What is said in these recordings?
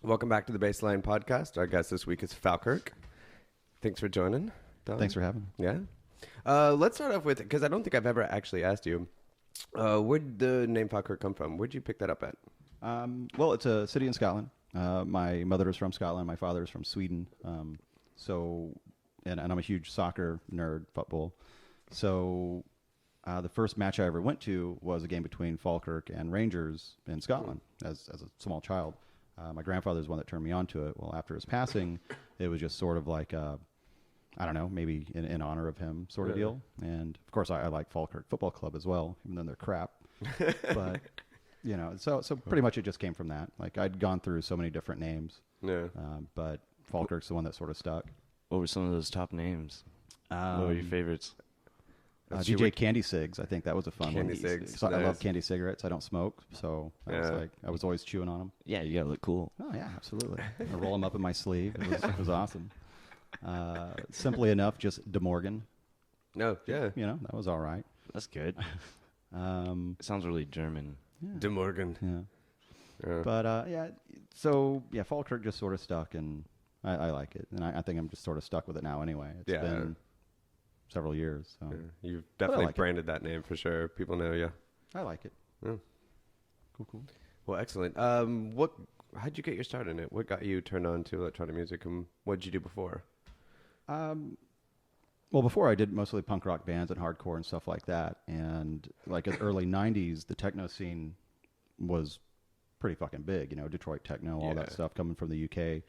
Welcome back to the Bassline podcast. Our guest this week is Falkirk. Thanks for joining, Don. Thanks for having me. Yeah. Let's start off with, because I don't think I've ever actually asked you, where'd the name Falkirk come from? Where'd you pick that up at? Well, it's a city in Scotland. My mother is from Scotland. My father is from Sweden. And I'm a huge soccer nerd, football. So the first match I ever went to was a game between Falkirk and Rangers in Scotland as a small child. My grandfather is one that turned me on to it. Well, after his passing, it was just sort of like, I don't know, maybe in honor of him sort of deal. And, of course, I like Falkirk Football Club as well, even though they're crap. But, you know, so pretty much it just came from that. Like, I'd gone through so many different names. Yeah. But Falkirk's the one that sort of stuck. What were some of those top names? What were your favorites? DJ Candy Cigs, I think that was a fun Candy one. Cigs. So I love candy cigarettes. I don't smoke, so I was always chewing on them. Yeah, you gotta look cool. Oh yeah, absolutely. I roll them up in my sleeve. It was awesome. Simply enough, just De Morgan. No, yeah. You know, that was all right. That's good. It sounds really German. Yeah. De Morgan. Yeah. But so Falkirk just sort of stuck, and I like it, and I think I'm just sort of stuck with it now anyway. It's been several years. So. Yeah. You've definitely branded that name for sure. People know you. I like it. Yeah. Cool. Well, excellent. How'd you get your start in it? What got you turned on to electronic music, and what did you do before? Well, before I did mostly punk rock bands and hardcore and stuff like that. And like in the early 90s, the techno scene was pretty fucking big, you know, Detroit techno, all that stuff coming from the UK.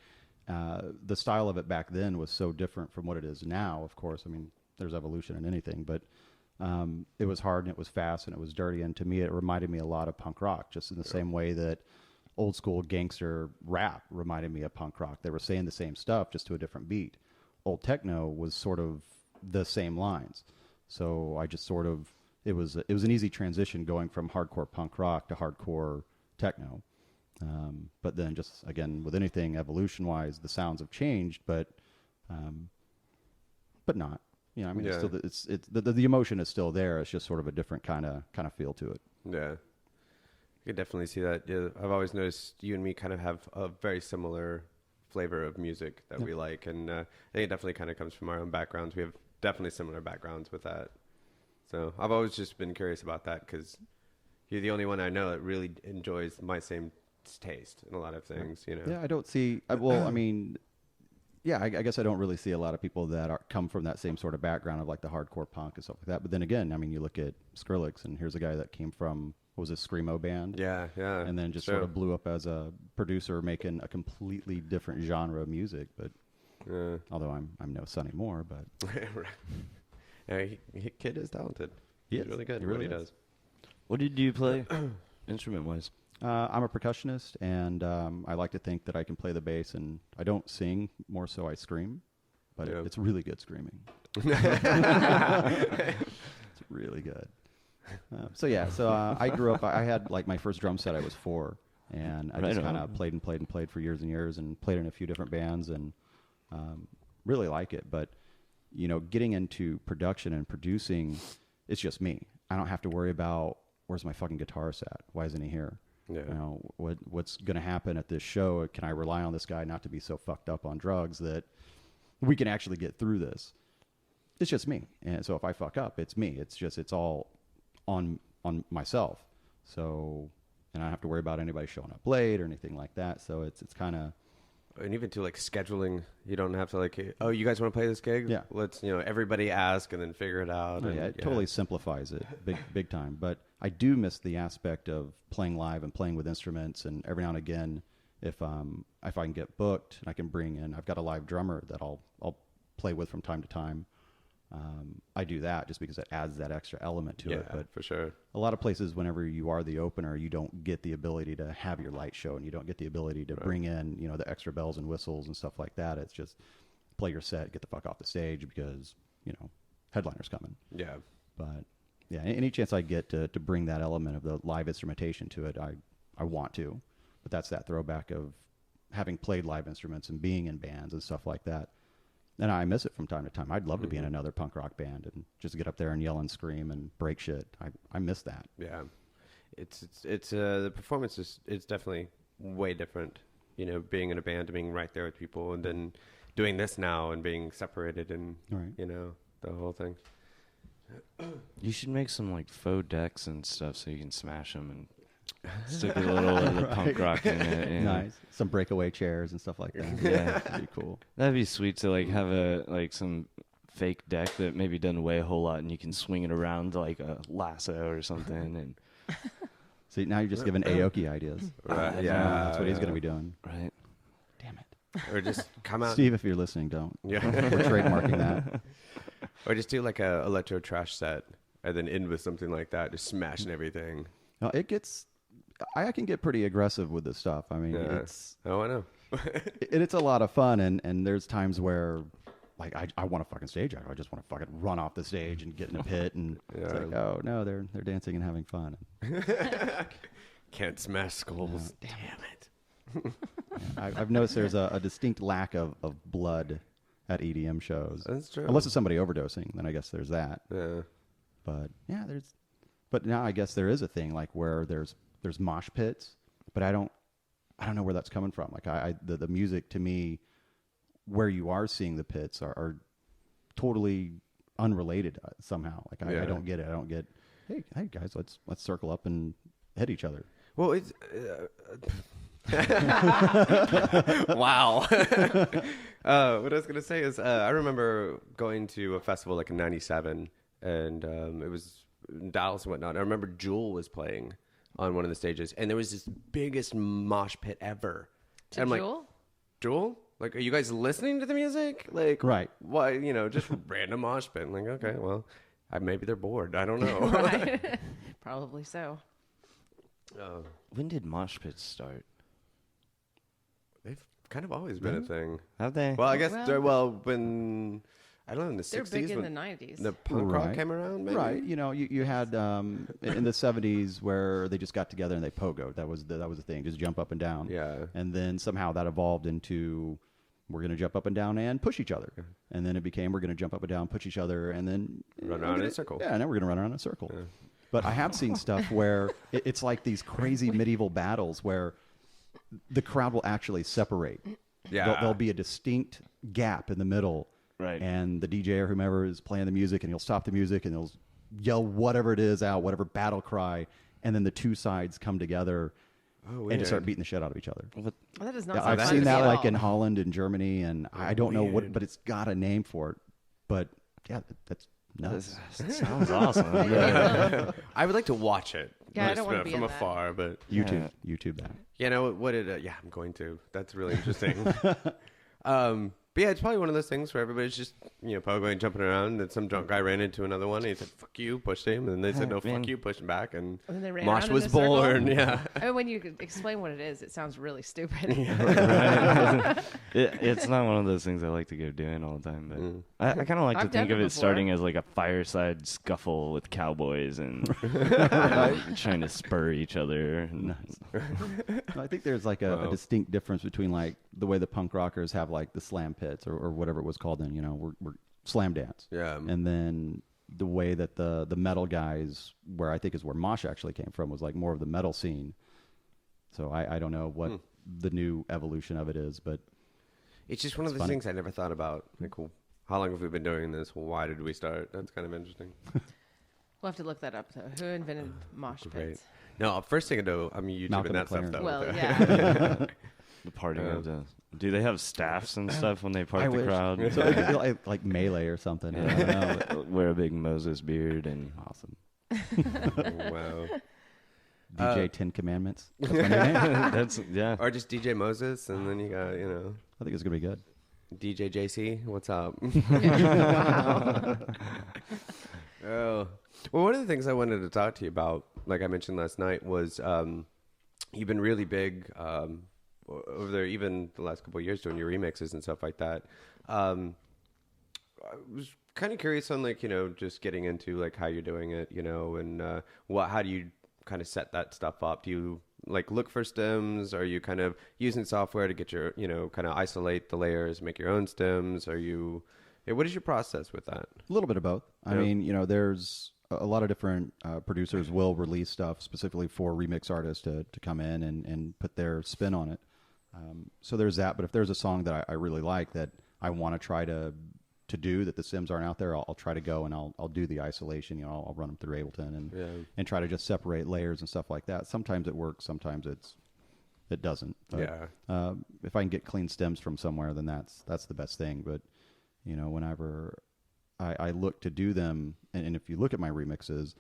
The style of it back then was so different from what it is now, of course. I mean, there's evolution in anything, but it was hard and it was fast and it was dirty. And to me, it reminded me a lot of punk rock, just in the same way that old school gangster rap reminded me of punk rock. They were saying the same stuff, just to a different beat. Old techno was sort of the same lines. So I just sort of, it was an easy transition going from hardcore punk rock to hardcore techno. But then just, again, with anything evolution-wise, the sounds have changed, but not. You know, I mean, it's the emotion is still there. It's just sort of a different kind of feel to it. Yeah, I could definitely see that. Yeah, I've always noticed you and me kind of have a very similar flavor of music that we like, and I think it definitely kind of comes from our own backgrounds. We have definitely similar backgrounds with that. So I've always just been curious about that because you're the only one I know that really enjoys my same taste in a lot of things. You know. Yeah, I don't see. Well, I mean. Yeah, I guess I don't really see a lot of people that come from that same sort of background of like the hardcore punk and stuff like that. But then again, I mean, you look at Skrillex, and here's a guy that came from, what was it, Screamo band? Yeah. And then just sort of blew up as a producer, making a completely different genre of music. But although I'm no Sonny Moore, but kid is talented. He's really good. He really does. What did you play, instrument-wise? I'm a percussionist, and I like to think that I can play the bass, and I don't sing, more so I scream, but it's really good screaming. It's really good. So I grew up, I had like my first drum set, I was 4, and I just kind of played for years and years, and played in a few different bands, and really like it. But, you know, getting into production and producing, it's just me. I don't have to worry about, where's my fucking guitarist at? Why isn't he here? Yeah. You know, what's going to happen at this show? Can I rely on this guy not to be so fucked up on drugs that we can actually get through this? It's just me. And so if I fuck up, it's me. It's all on myself. So, and I don't have to worry about anybody showing up late or anything like that. So it's kind of. And even to like scheduling, you don't have to like, oh, you guys want to play this gig? Yeah. Let's, everybody ask and then figure it out. Oh, it totally simplifies it big time. But I do miss the aspect of playing live and playing with instruments. And every now and again, if I can get booked, I can bring in, I've got a live drummer that I'll play with from time to time. I do that just because it adds that extra element to it. But for sure. A lot of places, whenever you are the opener, you don't get the ability to have your light show, and you don't get the ability to bring in, the extra bells and whistles and stuff like that. It's just play your set, get the fuck off the stage because, headliner's coming. Yeah. But yeah, any chance I get to bring that element of the live instrumentation to it, I want to. But that's that throwback of having played live instruments and being in bands and stuff like that. And I miss it from time to time. I'd love to be in another punk rock band and just get up there and yell and scream and break shit. I miss that. Yeah, it's the performance is definitely way different you know, being in a band and being right there with people, and then doing this now and being separated and, you know, the whole thing. You should make some like faux decks and stuff so you can smash them and stick a little of the punk rock in it. And nice. Some breakaway chairs and stuff like that. Yeah. That'd be cool. That'd be sweet to like have some fake deck that maybe doesn't weigh a whole lot and you can swing it around like a lasso or something. And See, now you're just giving Aoki ideas. Right. That's what he's going to be doing. right. Damn it. Or just come out. Steve, if you're listening, don't. Yeah. We're trademarking that. Or just do like a electro trash set and then end with something like that, just smashing everything. No, I can get pretty aggressive with this stuff. I mean, Oh, I know. it's a lot of fun, and there's times where, like, I want to fucking stage. I just want to fucking run off the stage and get in a pit, and it's like, oh no, they're dancing and having fun. Can't smash skulls. Damn it. I've noticed there's a distinct lack of blood at EDM shows. That's true. Unless it's somebody overdosing, then I guess there's that. Yeah. But yeah, but now I guess there is a thing like where there's mosh pits, but I don't know where that's coming from. Like the music to me, where you are seeing the pits are totally unrelated somehow. Like I don't get it. I don't get. Hey guys, let's circle up and hit each other. Well, it's wow. What I was gonna say is I remember going to a festival like in '97, and it was in Dallas and whatnot. I remember Jewel was playing on one of the stages, and there was this biggest mosh pit ever. To and I'm Jewel? like, Jewel? Like, are you guys listening to the music? Like, right? Why? You know, just random mosh pit. I'm like, okay, well, maybe they're bored. I don't know. Right. Probably so. When did mosh pits start? They've kind of always been a thing. Have they? Well, I guess when I don't know, in the They're 60s big in when the 90s. the punk rock came around, maybe? Right. You know, you had in the 70s where they just got together and they pogoed. That was the thing. Just jump up and down. Yeah. And then somehow that evolved into we're going to jump up and down and push each other. And then it became we're going to jump up and down, push each other, and then Run around in a circle. Yeah, and then we're going to run around in a circle. Yeah. But I have seen stuff where it's like these crazy medieval battles where the crowd will actually separate. Yeah. There'll be a distinct gap in the middle. Right. And the DJ or whomever is playing the music, and he'll stop the music, and he'll yell whatever it is out, whatever battle cry, and then the two sides come together and just start beating the shit out of each other. Well, that does not Yeah, sound I've fun seen to me that at like all. in Holland and Germany, and I don't know what, but it's got a name for it. But yeah, that's nuts. That sounds awesome. I would like to watch it. Yeah, I just, don't wanna be from in that. afar, but YouTube that. you know what it? Yeah, I'm going to. That's really interesting. But yeah, it's probably one of those things where everybody's just, pogoing, jumping around, and some drunk guy ran into another one, and he said, fuck you, pushed him, and they said, no, man. fuck you, pushing back, and And then they ran Mosh around in was a circle? born, yeah. I mean, when you could explain what it is, it sounds really stupid. It's not one of those things I like to go doing all the time, but I kind of like to I've done think of it it starting before. as like a fireside scuffle with cowboys and trying to spur each other. And I think there's like a distinct difference between like the way the punk rockers have like the slam pits or whatever it was called then, we're slam dance. Yeah. And then the way that the metal guys, where I think is where Mosh actually came from, was like more of the metal scene. So I don't know what the new evolution of it is, but It's just one of those things I never thought about. Like, how long have we been doing this? Why did we start? That's kind of interesting. We'll have to look that up, though. Who invented mosh Great. pits? No, first thing I know, I'm YouTubing Malcolm that stuff, McLaren. though. Well, but, yeah. the parting of the. Do they have staffs and stuff when they part I the wish. crowd? So like melee or something. I don't know. Wear a big Moses beard and Awesome. wow. DJ 10 Commandments. That's my new name. that's Or just DJ Moses, and then you got, I think it's going to be good. DJ JC. What's up? Oh. Well, one of the things I wanted to talk to you about, like I mentioned last night, was you've been really big over there, even the last couple of years, doing your remixes and stuff like that. I was kind of curious on, like, just getting into, like, how you're doing it, and how do you kind of set that stuff up? Do you, like, look for stems? Are you kind of using software to get your, kind of isolate the layers, make your own stems? What is your process with that? A little bit of both. I mean, there's a lot of different producers will release stuff specifically for remix artists to come in and put their spin on it. So there's that. But if there's a song that I really like that I want to try to do that the Sims aren't out there, I'll try to go and I'll do the isolation. I'll run them through Ableton and try to just separate layers and stuff like that. Sometimes it works, sometimes it doesn't. But, if I can get clean stems from somewhere, then that's the best thing. But whenever I look to do them, and if you look at my remixes,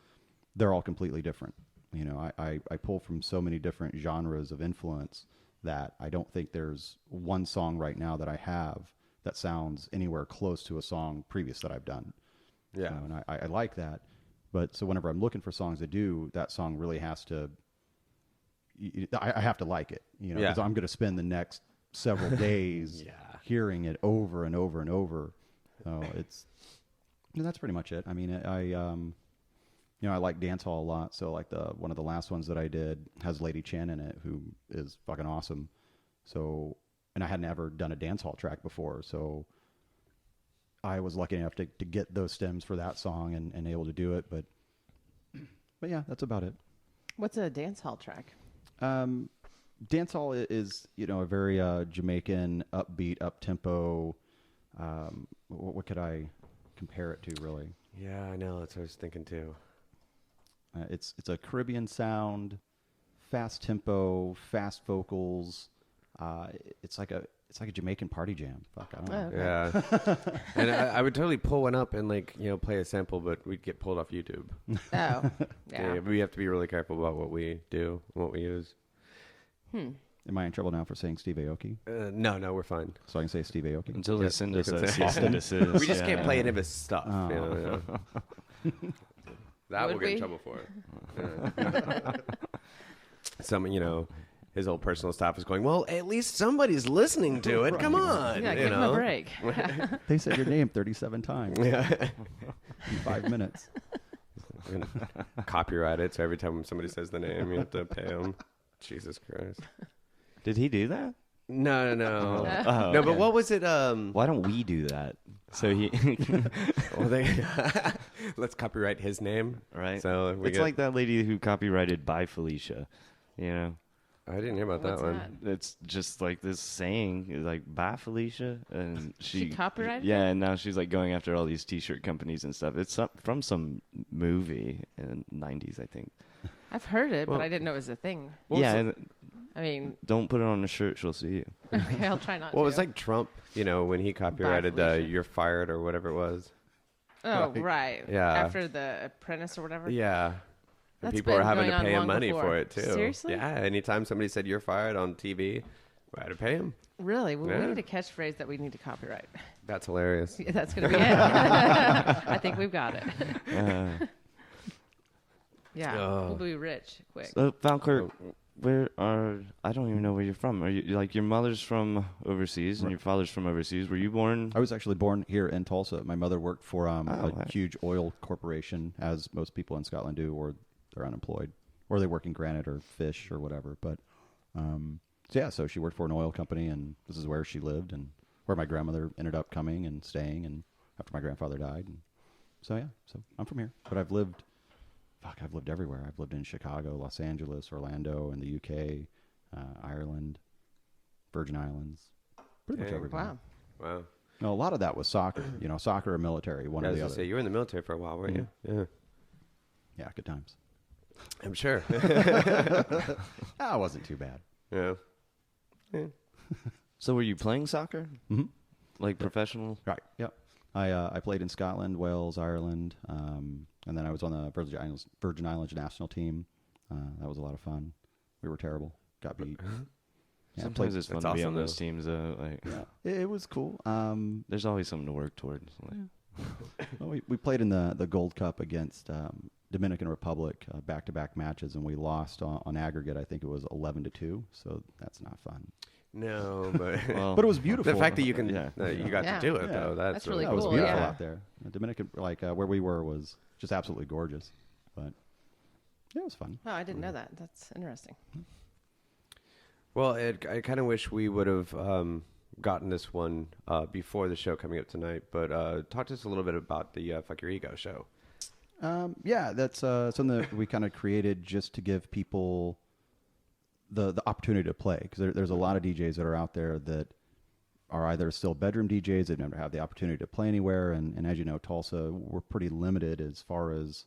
they're all completely different. I pull from so many different genres of influence that I don't think there's one song right now that I have that sounds anywhere close to a song previous that I've done. Yeah. And I like that. But so whenever I'm looking for songs to do, that song really has to, I have to like it, because I'm going to spend the next several days hearing it over and over and over. So that's pretty much it. I mean, I like dancehall a lot. So like one of the last ones that I did has Lady Chen in it, who is fucking awesome. So, and I had never done a dancehall track before. So I was lucky enough to get those stems for that song and able to do it. But yeah, that's about it. What's a dancehall track? Dancehall is, a very Jamaican, upbeat, up-tempo. What could I compare it to, really? Yeah, I know. That's what I was thinking, too. It's a Caribbean sound, fast tempo, fast vocals. It's like a Jamaican party jam. Fuck, I don't know. Yeah, and I would totally pull one up and play a sample, but we'd get pulled off YouTube. Oh, yeah. We have to be really careful about what we do, and what we use. Am I in trouble now for saying Steve Aoki? No, we're fine. So I can say Steve Aoki? Until they send us a say cease and desist. We just can't play any of his stuff. Oh. That Would we'll get in we? trouble for. Yeah. Some, his old personal staff is going, well, at least somebody's listening to it. Come on. Yeah, give him a break. They said your name 37 times Yeah. in 5 minutes. We're gonna copyright it, so every time somebody says the name, you have to pay them. Jesus Christ. Did he do that? No. Oh, No, okay. but what was it? Why don't we do that? So he, Well, let's copyright his name. right? So It's like that lady who copyrighted "Bye Felicia." I didn't hear about What's that one. that? It's just like this saying, like "Bye Felicia," and She copyrighted Yeah, and now she's like going after all these T-shirt companies and stuff. It's from some movie in the '90s, I think. I've heard it, Well- but I didn't know it was a thing. Yeah, and I mean, don't put it on a shirt; she'll see you. okay, I'll try not Well, it to. was like Trump, when he copyrighted Felicia. "You're Fired" or whatever it was. Oh, right. Yeah. After The Apprentice or whatever. Yeah. And That's people were been having going to on pay him long money before. for it too. Seriously? Yeah. Anytime somebody said "You're fired" on TV, we had to pay him. Really? Well, Yeah. we need a catchwe'll that we need to copyright. That's hilarious. Yeah, that's going to be it. I think we've got it. Yeah. Oh. We'll be rich quick. So, Falkirk, I don't even know where you're from. Are you like your mother's from overseas and your father's from overseas? Were you born? I was actually born here in Tulsa. My mother worked for a wow. huge oil corporation, as most people in Scotland do, or they're unemployed, or they work in granite or fish or whatever. But so she worked for an oil company, and this is where she lived, and where my grandmother ended up coming and staying, and after my grandfather died. And so I'm from here, but I've lived everywhere. I've lived in Chicago, Los Angeles, Orlando, in the UK, Ireland, Virgin Islands, pretty much Dang. everywhere. Wow. Wow. No, a lot of that was soccer. Soccer or military, one I or was the gonna other. say you were in the military for a while, weren't you? Yeah. Yeah, good times. I'm sure. That wasn't too bad. Yeah. So were you playing soccer? Mm-hmm. Like professional? Right. Yep. I played in Scotland, Wales, Ireland, and then I was on the Virgin Islands national team. That was a lot of fun. We were terrible. Got beat. Yeah, Sometimes it's fun That's to be on awesome, those though. teams. Like, it was cool. there's always something to work towards. Like, Well, we played in the Gold Cup against Dominican Republic, back-to-back matches, and we lost on aggregate. I think it was 11-2. So that's not fun. No, but well, But it was beautiful. the fact that you can, Yeah. you got Yeah. to do it Yeah. though, That's really It was cool, beautiful yeah. out there. Dominican, where we were, was just absolutely gorgeous. But yeah, it was fun. Oh, I didn't know that. That's interesting. Well, I kind of wish we would have gotten this one before the show coming up tonight. But talk to us a little bit about the Fuck Your Ego show. Yeah, that's something that we kind of created just to give people the opportunity to play, because there's a lot of DJs that are out there that are either still bedroom DJs that never have the opportunity to play anywhere, and as you know, Tulsa, we're pretty limited as far as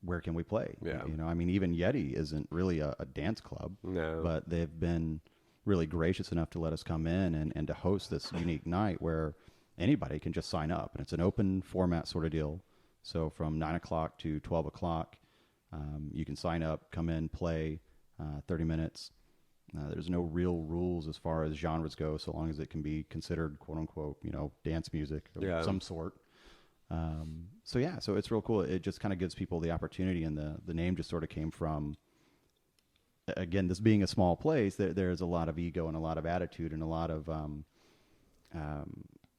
where can we play. Yeah. You know, I mean, even Yeti isn't really a dance club, No. but they've been really gracious enough to let us come in and to host this unique night where anybody can just sign up, and it's an open format sort of deal. So from 9 o'clock to 12 o'clock, you can sign up, come in, play 30 minutes. There's no real rules as far as genres go, so long as it can be considered, quote unquote, you know, dance music of some sort. So it's real cool. It just kind of gives people the opportunity, and the name just sort of came from, again, this being a small place, there's a lot of ego and a lot of attitude and a lot of,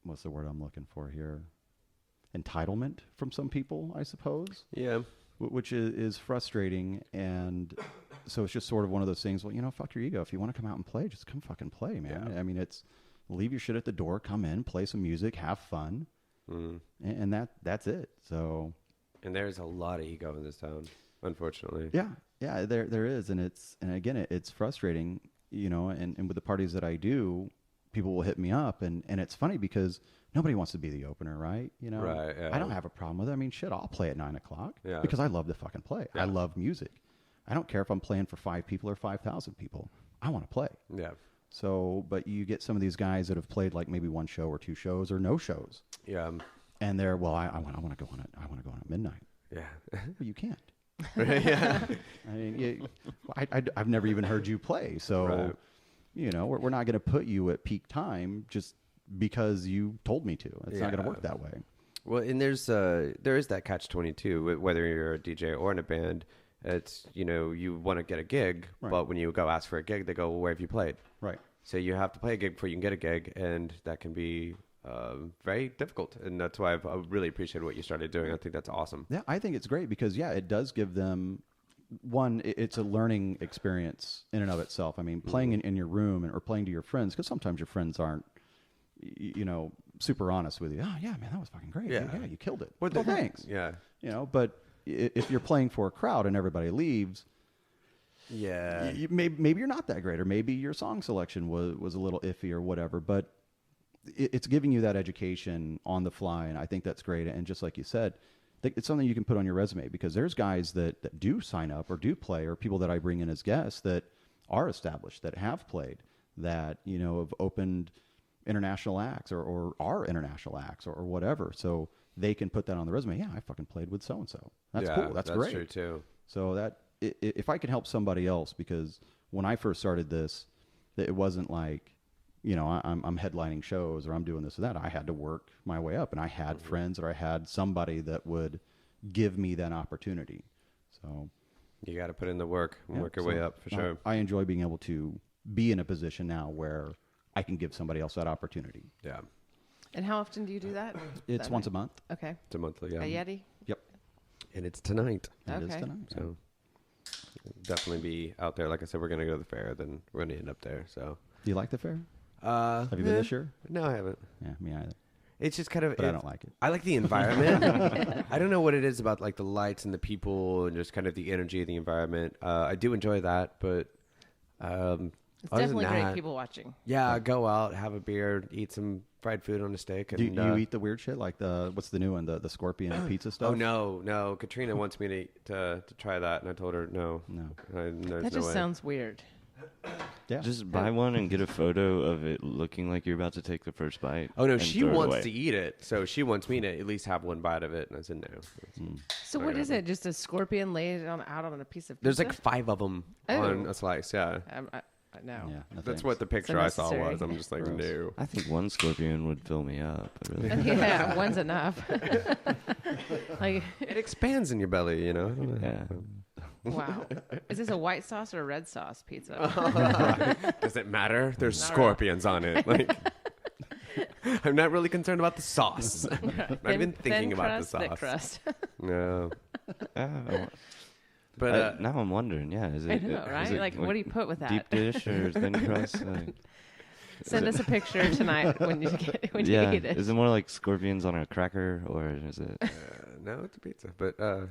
what's the word I'm looking for here? Entitlement from some people, I suppose. Yeah. Which is frustrating, and so it's just sort of one of those things. Well, you know, fuck your ego. If you want to come out and play, just come fucking play, man. Yeah. I mean, it's leave your shit at the door, come in, play some music, have fun, and that's it. So, and there's a lot of ego in this town, unfortunately. Yeah, there is, and it's frustrating, you know. And with the parties that I do, people will hit me up, and it's funny because nobody wants to be the opener, right? You know, right, yeah. I don't have a problem with it. I mean, shit, I'll play at 9 o'clock Yeah. because I love to fucking play. Yeah. I love music. I don't care if I'm playing for 5 people or 5,000 people. I want to play. Yeah. So, but you get some of these guys that have played like maybe 1 show or 2 shows or no shows. Yeah. And they're, well, I want to go on it. I want to go on at midnight. Yeah. Well, you can't. Yeah. I mean, I've never even heard you play. So, Right. you know, we're not going to put you at peak time just because you told me to. It's not going to work that way. Well, and there is that catch-22, whether you're a DJ or in a band. It's, you know, you want to get a gig, Right. but when you go ask for a gig, they go, well, where have you played? Right. So you have to play a gig before you can get a gig, and that can be very difficult. And that's why I really appreciate what you started doing. I think that's awesome. Yeah, I think it's great because, it does give them, one, it's a learning experience in and of itself. I mean, playing in your room or playing to your friends, because sometimes your friends aren't, you know, super honest with you. Oh, yeah, man, that was fucking great. Yeah. Yeah, you killed it. Well, Well, thanks. Yeah. You know, but if you're playing for a crowd and everybody leaves, Yeah. maybe you're not that great, or maybe your song selection was a little iffy or whatever, but it's giving you that education on the fly, and I think that's great. And just like you said, it's something you can put on your resume, because there's guys that do sign up or do play, or people that I bring in as guests that are established, that have played, that, you know, have opened international acts or are international acts or whatever. So they can put that on the resume. Yeah, I fucking played with so-and-so. That's cool. That's great. That's true, too. So that if I can help somebody else, because when I first started this, it wasn't like, you know, I'm headlining shows or I'm doing this or that. I had to work my way up, and I had friends, or I had somebody that would give me that opportunity. So You got to put in the work and work your way up, for sure. I enjoy being able to be in a position now where I can give somebody else that opportunity. Yeah. And how often do you do that? It's once a month. Okay. It's a monthly, yeah. A Yeti? Yep. And it's tonight. It is Okay. tonight. So definitely be out there. Like I said, we're going to go to the fair, then we're going to end up there. So Do you like the fair? have Have you been this year? No, I haven't. Yeah, me either. It's just kind of. But I don't like it. I like the environment. I don't know what it is about like the lights and the people and just kind of the energy of the environment. I do enjoy that, but It's other definitely than great that, people watching. Yeah, go out, have a beer, eat some fried food on a steak. And, Do you eat the weird shit, like what's the new one, the scorpion pizza stuff? Oh no! Katrina wants me to try that, and I told her no. No. There's That no just way. sounds weird. Yeah. Just buy one and get a photo of it looking like you're about to take the first bite. Oh no, and she throw it wants away. to eat it, so she wants me to at least have one bite of it. And I said no. So what is it? Just a scorpion laid out on a piece of pizza? There's like 5 of them on Oh. a slice. Yeah, No. Yeah, no that's thanks. what the picture I saw unnecessary. was. I'm just like Gross. no. I think one scorpion would fill me up. I really Yeah, one's enough. Like, It expands in your belly, you know. I don't know. Yeah. wow. Is this a white sauce or a red sauce pizza? Does it matter? There's Not scorpions on it. Like, I'm not really concerned about the sauce. Not even thinking thin about crust, the thick sauce. crust. No, Oh, but now I'm wondering. Yeah, is it? I know, is right? it Like, what do you put with that? Deep dish or thin crust? Like, Send us a picture tonight when you yeah, eat it. is it more like scorpions on a cracker, or is it? no, it's a pizza. But Do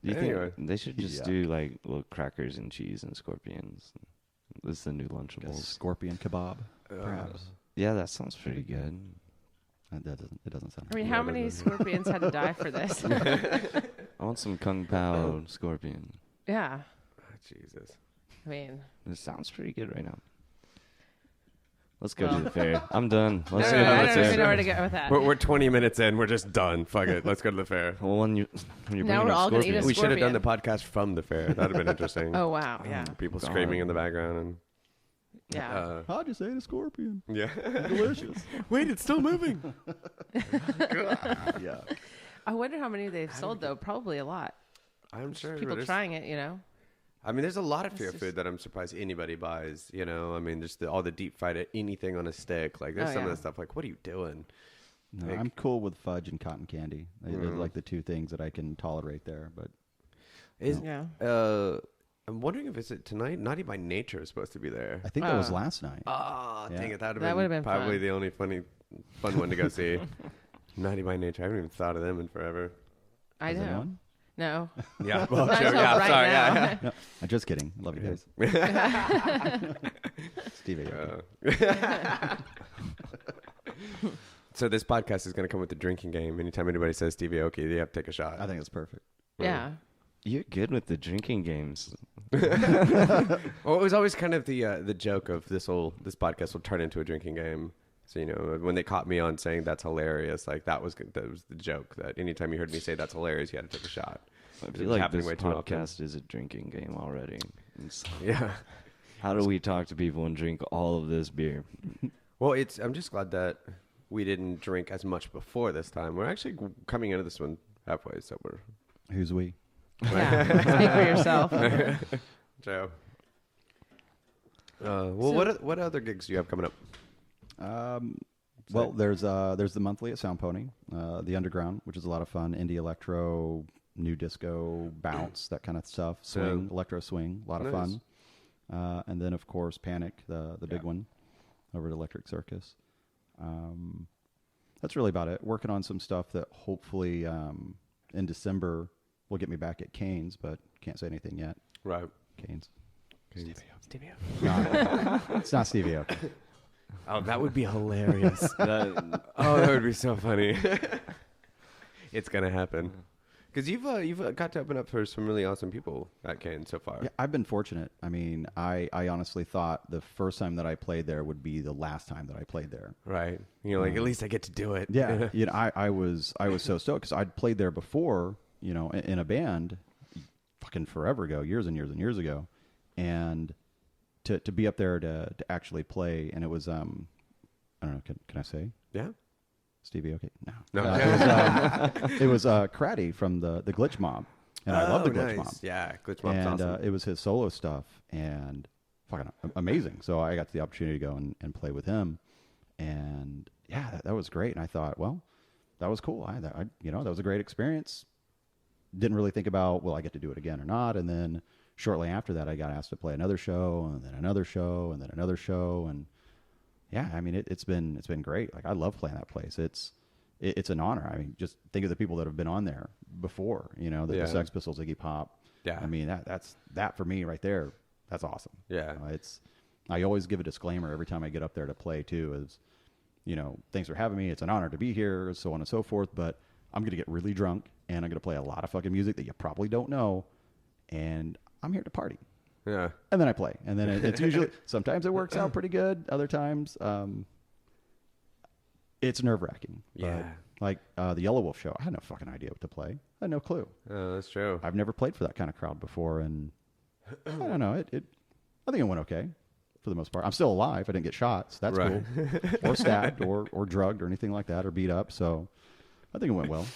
you anyway. think they should just Yeah. do like little crackers and cheese and scorpions? This is the new Lunchables. Scorpion kebab, perhaps. Yeah, that sounds pretty good. It doesn't sound. I mean, how many scorpions had to die for this? I want some Kung Pao scorpion. Yeah. Oh, Jesus. I mean, It sounds pretty good right now. Let's go to the fair. I'm done. Let's I go to the don't even know fair. where to go with that. We're 20 minutes in. We're just done. Fuck it. Let's go to the fair. Well, when you're Now bringing we're up all gonna eat a scorpions- We should have done the scorpion. podcast from the fair. That would have been interesting. Oh, wow. Yeah. People God. screaming in the background and Yeah. I just ate a scorpion. yeah. Delicious. Wait, it's still moving. Yeah. I wonder how many they've sold, though. Probably a lot. I'm sure People there's- trying it, you know? I mean, there's a lot of fear just- food that I'm surprised anybody buys. You know, I mean, just all the deep fried anything on a stick. Like, there's Oh, some yeah. of the stuff like, what are you doing? No, Like- I'm cool with fudge and cotton candy. They're like the two things that I can tolerate there. But Is Yeah. I'm wondering if it's tonight. Naughty by Nature is supposed to be there. I think that was last night. Oh, Yeah. dang it! That That would would've have been probably fun. the only fun one to go see. Naughty by Nature. I haven't even thought of them in forever. I Is it know. on? No. Yeah, well, Not sure, until yeah, right sorry, now. yeah. No, I'm just kidding. I love you guys. Stevie. So this podcast is going to come with the drinking game. Anytime anybody says Stevie Aoki, you have to take a shot. I think it's perfect. Yeah. You're good with the drinking games. Well, it was always kind of the joke of this podcast will turn into a drinking game. So, you know, when they caught me on saying that's hilarious, like that was the joke, that anytime you heard me say that's hilarious, you had to take a shot. I It feel was like happening this way too often. podcast is a drinking game already. It's- Yeah. how do we talk to people and drink all of this beer? Well, I'm just glad that we didn't drink as much before this time. We're actually coming into this one halfway, so we're Who's we? Yeah. Speak for yourself. Joe. Well, what other gigs do you have coming up? Well, there's the monthly at Sound Pony, the Underground, which is a lot of fun. Indie electro, new disco, bounce, that kind of stuff. Swing, electro swing, a lot of Nice. fun. And then of course Panic, the big one, over at Electric Circus. That's really about it. Working on some stuff that hopefully in December will get me back at Canes, but can't say anything yet. Right. Canes. Stevie. No, it's not Stevie Aoki. Oh, that would be hilarious. That- Oh, that would be so funny. It's gonna happen. Because you've got to open up for some really awesome people at Kane so far. Yeah, I've been fortunate. I mean, I honestly thought the first time that I played there would be the last time that I played there. Right. You know, like at least I get to do it. Yeah, you know, I was so stoked because I'd played there before, you know, in a band, fucking forever ago, years and years and years ago, and to be up there to actually play, and it was I don't know, can I say Yeah. Stevie? Okay, no, No. it was Craddy from the Glitch Mob, and I love the Glitch Mob. Yeah, Glitch Mob's And awesome. it was his solo stuff, and fucking amazing. So I got the opportunity to go and play with him, and yeah, that was great. And I thought, well, that was cool. I you know, that was a great experience. Didn't really think about, will I get to do it again or not? And then shortly after that, I got asked to play another show, and then another show, and then another show, and yeah, I mean, it's been great. Like, I love playing that place. It's an honor. I mean, just think of the people that have been on there before. You know, the Sex Pistols, Iggy Pop. Yeah. I mean, that's for me right there. That's awesome. Yeah. I always give a disclaimer every time I get up there to play too. Is, you know, thanks for having me. It's an honor to be here, so on and so forth. But I'm gonna get really drunk, and I'm gonna play a lot of fucking music that you probably don't know, and I'm here to party. Yeah. And then I play, and then it's usually sometimes it works out pretty good. Other times, it's nerve wracking. Yeah. Like the Yellow Wolf show, I had no fucking idea what to play. I had no clue. Oh, that's true. I've never played for that kind of crowd before, and I don't know. I think it went okay for the most part. I'm still alive. I didn't get shot, so that's Right. cool. Or stabbed, or drugged, or anything like that, or beat up. So I think it went well.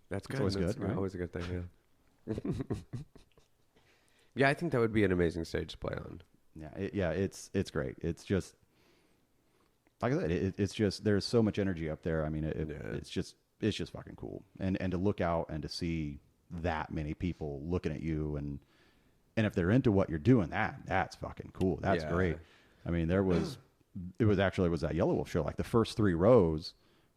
That's good. always That's good, right? Always a good thing, yeah. Yeah, I think that would be an amazing stage to play on. Yeah, it's great. It's just like I said, it's just there's so much energy up there. I mean, it's just fucking cool. And to look out and to see that many people looking at you, and if they're into what you're doing, that's fucking cool. That's Yeah. great. I mean, it was that Yellow Wolf show. Like the first 3 rows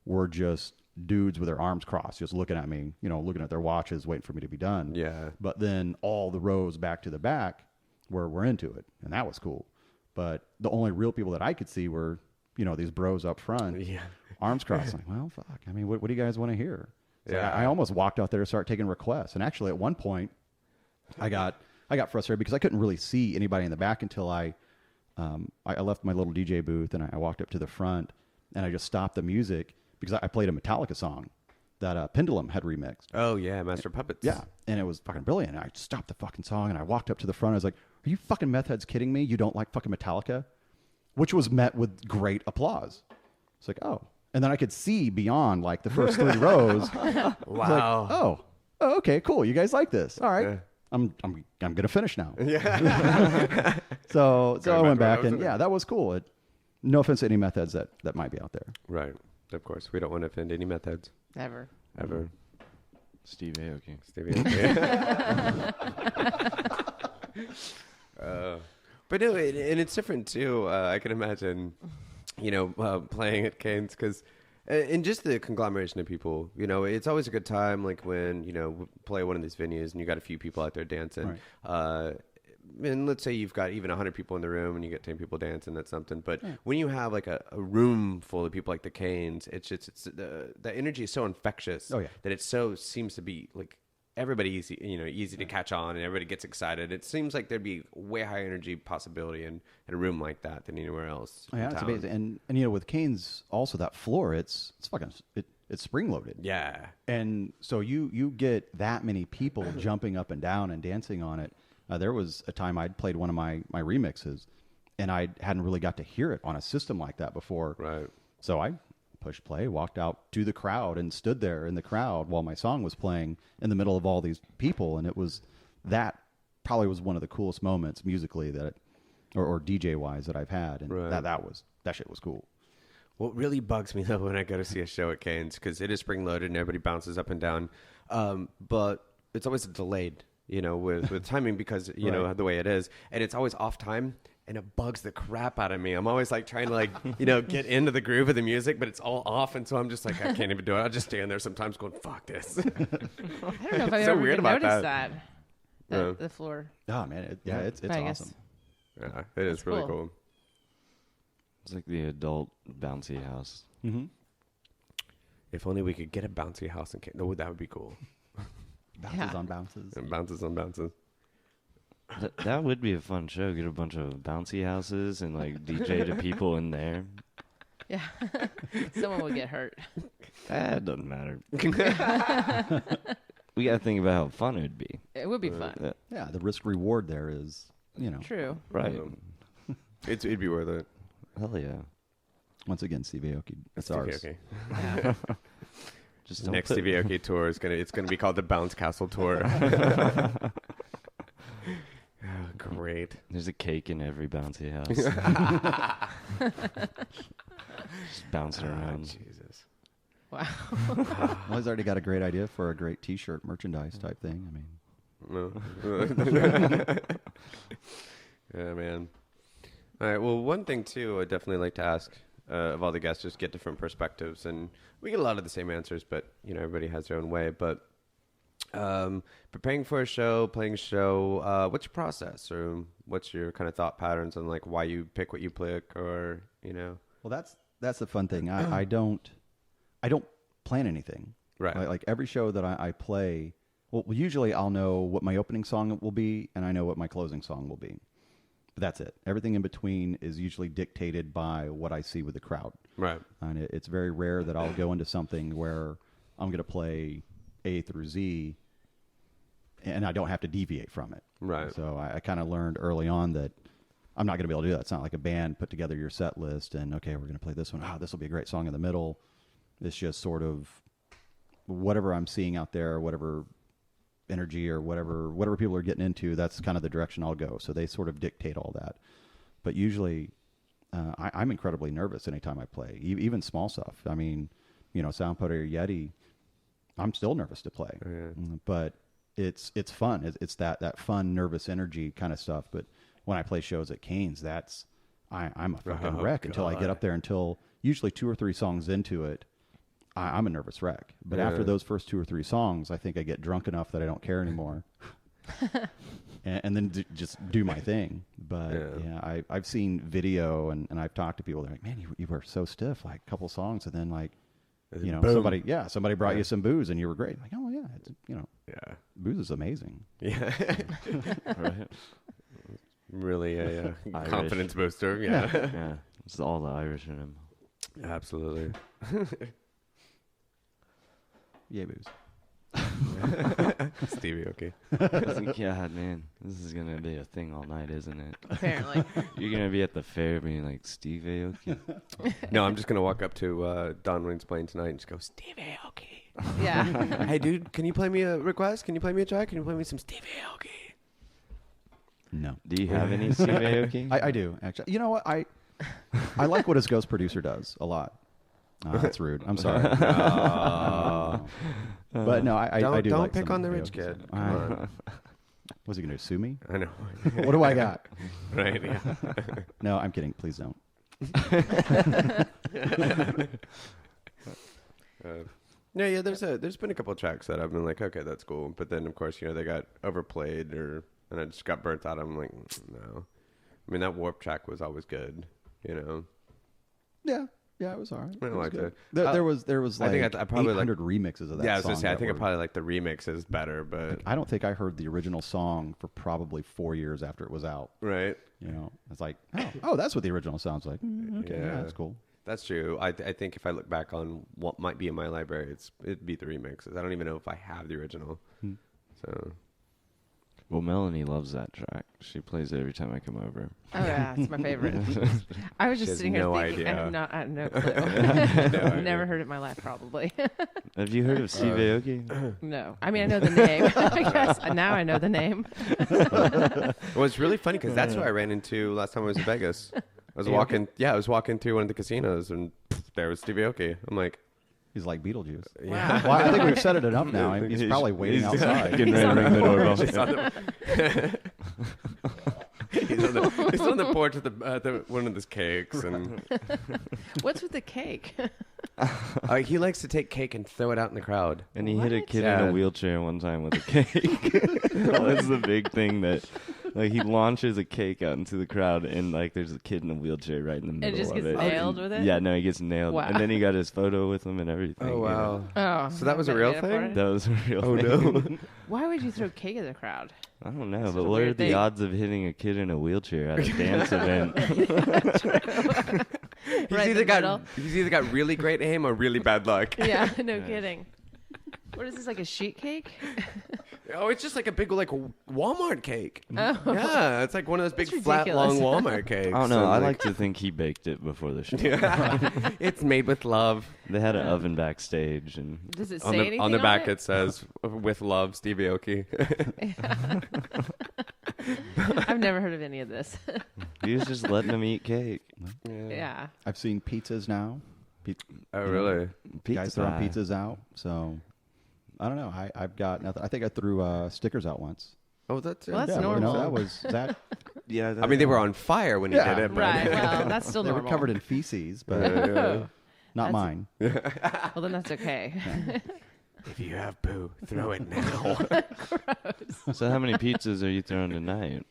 were just dudes with their arms crossed, just looking at me, you know, looking at their watches, waiting for me to be done. Yeah. But then all the rows back to the back were into it, and that was cool. but the only real people that I could see were, these bros up front, arms crossed. Like, well, fuck. I mean, what do you guys want to hear? So I almost walked out there to start taking requests. And actually, at one point, I got frustrated because I couldn't really see anybody in the back until I left my little DJ booth and I walked up to the front and I just stopped the music because I played a Metallica song that Pendulum had remixed. Oh, yeah, Master Puppets. Yeah, and it was fucking brilliant. I stopped the fucking song and I walked up to the front. I was like, are you fucking meth heads kidding me? You don't like fucking Metallica? Which was met with great applause. It's like, oh. And then I could see beyond like the first 3 rows. Wow. Like, oh, okay, cool. You guys like this. All right. Yeah. I'm going to finish now. Yeah. So I went back and that was cool. No offense to any meth heads that might be out there. Right. Of course. We don't want to offend any meth heads. Ever. Steve Aoki. But no, and it's different too. I can imagine, playing at Cane's because, and just the conglomeration of people, it's always a good time. Like when, play one of these venues and you got a few people out there dancing. Right. And let's say you've got even 100 people in the room and you get 10 people dancing, that's something. But when you have like a room full of people like the Canes, it's the energy is so infectious that it seems to be like everybody easy to catch on and everybody gets excited. It seems like there'd be way higher energy possibility in a room like that than anywhere else. Yeah, it's amazing. And with Canes also that floor, it's fucking it's spring loaded. Yeah. And so you get that many people jumping up and down and dancing on it. There was a time I'd played one of my remixes, and I hadn't really got to hear it on a system like that before. Right. So I pushed play, walked out to the crowd, and stood there in the crowd while my song was playing in the middle of all these people. And that probably was one of the coolest moments musically or DJ wise that I've had. And that shit was cool. What really bugs me though when I go to see a show at Cane's, because it is spring loaded and everybody bounces up and down, but it's always delayed. With timing because, the way it is. And it's always off time, and it bugs the crap out of me. I'm always, like, trying to, get into the groove of the music, but it's all off. And so I'm just like, I can't even do it. I'll just stand there sometimes going, fuck this. I don't know if I've ever even noticed that. The floor. Oh, man. It's awesome. Yeah, it is really cool. It's like the adult bouncy house. Mm-hmm. If only we could get a bouncy house in Cane's. Oh, that would be cool. Bounces on bounces. And bounces on bounces. That would be a fun show. Get a bunch of bouncy houses and like DJ to people in there. Yeah. Someone would get hurt. It doesn't matter. We got to think about how fun it would be. It would be fun. Yeah, the risk reward there is, True. Right. It'd be worth it. Hell yeah. Once again, Steve Aoki. It's ours. Okay. Yeah. Just next Stevie Aoki tour is gonna be called the Bounce Castle Tour. Great. There's a cake in every bouncy house. Just bouncing around. Jesus. Wow. Well, he's already got a great idea for a great T-shirt merchandise type thing. No. Yeah, man. All right. Well, one thing too, I'd definitely like to ask of all the guests, just get different perspectives, and we get a lot of the same answers, but everybody has their own way. But preparing for a show, playing a show, what's your process, or what's your kind of thought patterns on like why you pick what you pick, or Well, that's the fun thing. I don't plan anything. Right. Like every show that I play, well, usually I'll know what my opening song will be, and I know what my closing song will be. But that's it. Everything in between is usually dictated by what I see with the crowd. Right. And it's very rare that I'll go into something where I'm going to play A through Z, and I don't have to deviate from it. Right. So I kind of learned early on that I'm not going to be able to do that. It's not like a band put together your set list and, okay, we're going to play this one. This will be a great song in the middle. It's just sort of whatever I'm seeing out there, whatever energy or whatever people are getting into, that's kind of the direction I'll go. So they sort of dictate all that. But usually I'm incredibly nervous anytime I play, even small stuff. I mean, Soundput or Yeti, I'm still nervous to play. Oh, yeah. But it's fun. It's that fun, nervous energy kind of stuff. But when I play shows at Cane's, I'm a fucking wreck until I get up there. Until usually 2 or 3 songs into it, I'm a nervous wreck. But after those first 2 or 3 songs, I think I get drunk enough that I don't care anymore. and then just do my thing. But I've seen video and I've talked to people. They're like, man, you were so stiff, like a couple songs, and then like, you know, boom. somebody brought you some booze and you were great. Like, oh yeah, it's, you know, booze is amazing. Yeah. Right. Really a confidence booster. Yeah. Yeah. It's all the Irish in him. Absolutely. Yeah, booze. Stevie, okay. God, man, this is gonna be a thing all night, isn't it? Apparently. You're gonna be at the fair being like, Steve Aoki? No, I'm just gonna walk up to Don when he's playing tonight and just go, Stevie Aoki. Yeah. Hey, dude, can you play me a request? Can you play me a track? Can you play me some Stevie Aoki? No. Do you have any Steve Aoki? I do, actually. You know what? I like what his ghost producer does a lot. That's rude. I'm sorry. But no, I do. Don't like pick some on the Aoki rich kid. stuff. Come on. Was he going to sue me? I know. What do I got? Right, yeah. No, I'm kidding. Please don't. Yeah. There's been a couple of tracks that I've been like, okay, that's cool, but then of course, you know, they got overplayed and I just got burnt out. I'm like, no. I mean, that Warp track was always good, you know. Yeah, it was all right. I liked it. There was like I probably 800 remixes of that. Yeah, I was gonna song say I that think I were- probably like the remix is better, but I don't think I heard the original song for probably 4 years after it was out. right. You know, it's like, oh, that's what the original sounds like. Okay, yeah, Yeah. that's cool. That's true. I think if I look back on what might be in my library, it'd be the remixes. I don't even know if I have the original. So Well, Melanie loves that track. She plays it every time I come over. Oh yeah, it's my favorite. I was She just has sitting no here thinking, idea. I have no clue. Never heard it in my life, probably. Have you heard of Steve Aoki? No, I mean I know the name. I guess now I know the name. well, it's really funny because that's who I ran into last time I was in Vegas. I was walking through one of the casinos and there was Stevie Aoki. I'm like, He's like Beetlejuice. yeah. Well, I think we've set it enough now. He's probably waiting outside. Getting ready to ring the doorbell. He's on the porch at one of his cakes, and What's with the cake? he likes to take cake and throw it out in the crowd. And he hit a What? kid in Yeah. a wheelchair one time with a cake. That's the big thing that, like, he launches a cake out into the crowd, and like, there's a kid in a wheelchair right in the middle It just of gets it. nailed with it? Yeah, no, he gets nailed, Wow. and then he got his photo with him and everything. Oh you wow! know. Oh, So that was a real thing? That was a real Oh thing. no! Why would you throw cake at the crowd? I don't know, That's but a what are weird the thing. odds of hitting a kid in a wheelchair at a dance event? Right in the middle. He's either got really great aim or really bad luck. Yeah, no kidding. What is this, like a sheet cake? Oh, it's just like a big like Walmart cake. Oh. Yeah, it's like one of those big That's flat long ridiculous. Walmart cakes. I don't know. And, I like to think he baked it before the show. it's made with love. They had an oven backstage, and Does it say On the anything on the back it? it says "With love, Stevie Aoki." I've never heard of any of this. he was just letting them eat cake. Yeah. I've seen pizzas now. Oh really? Guys throwing pizzas out. So I don't know. I've got nothing. I think I threw stickers out once. Oh, that's Well, that's yeah, normal. You know, that Yeah, I mean, they were on fire when he Yeah. did it. But Right. Well, that's still they were normal. covered in feces, but not That's- mine. Well, then that's okay. If you have poo, throw it now. So how many pizzas are you throwing tonight?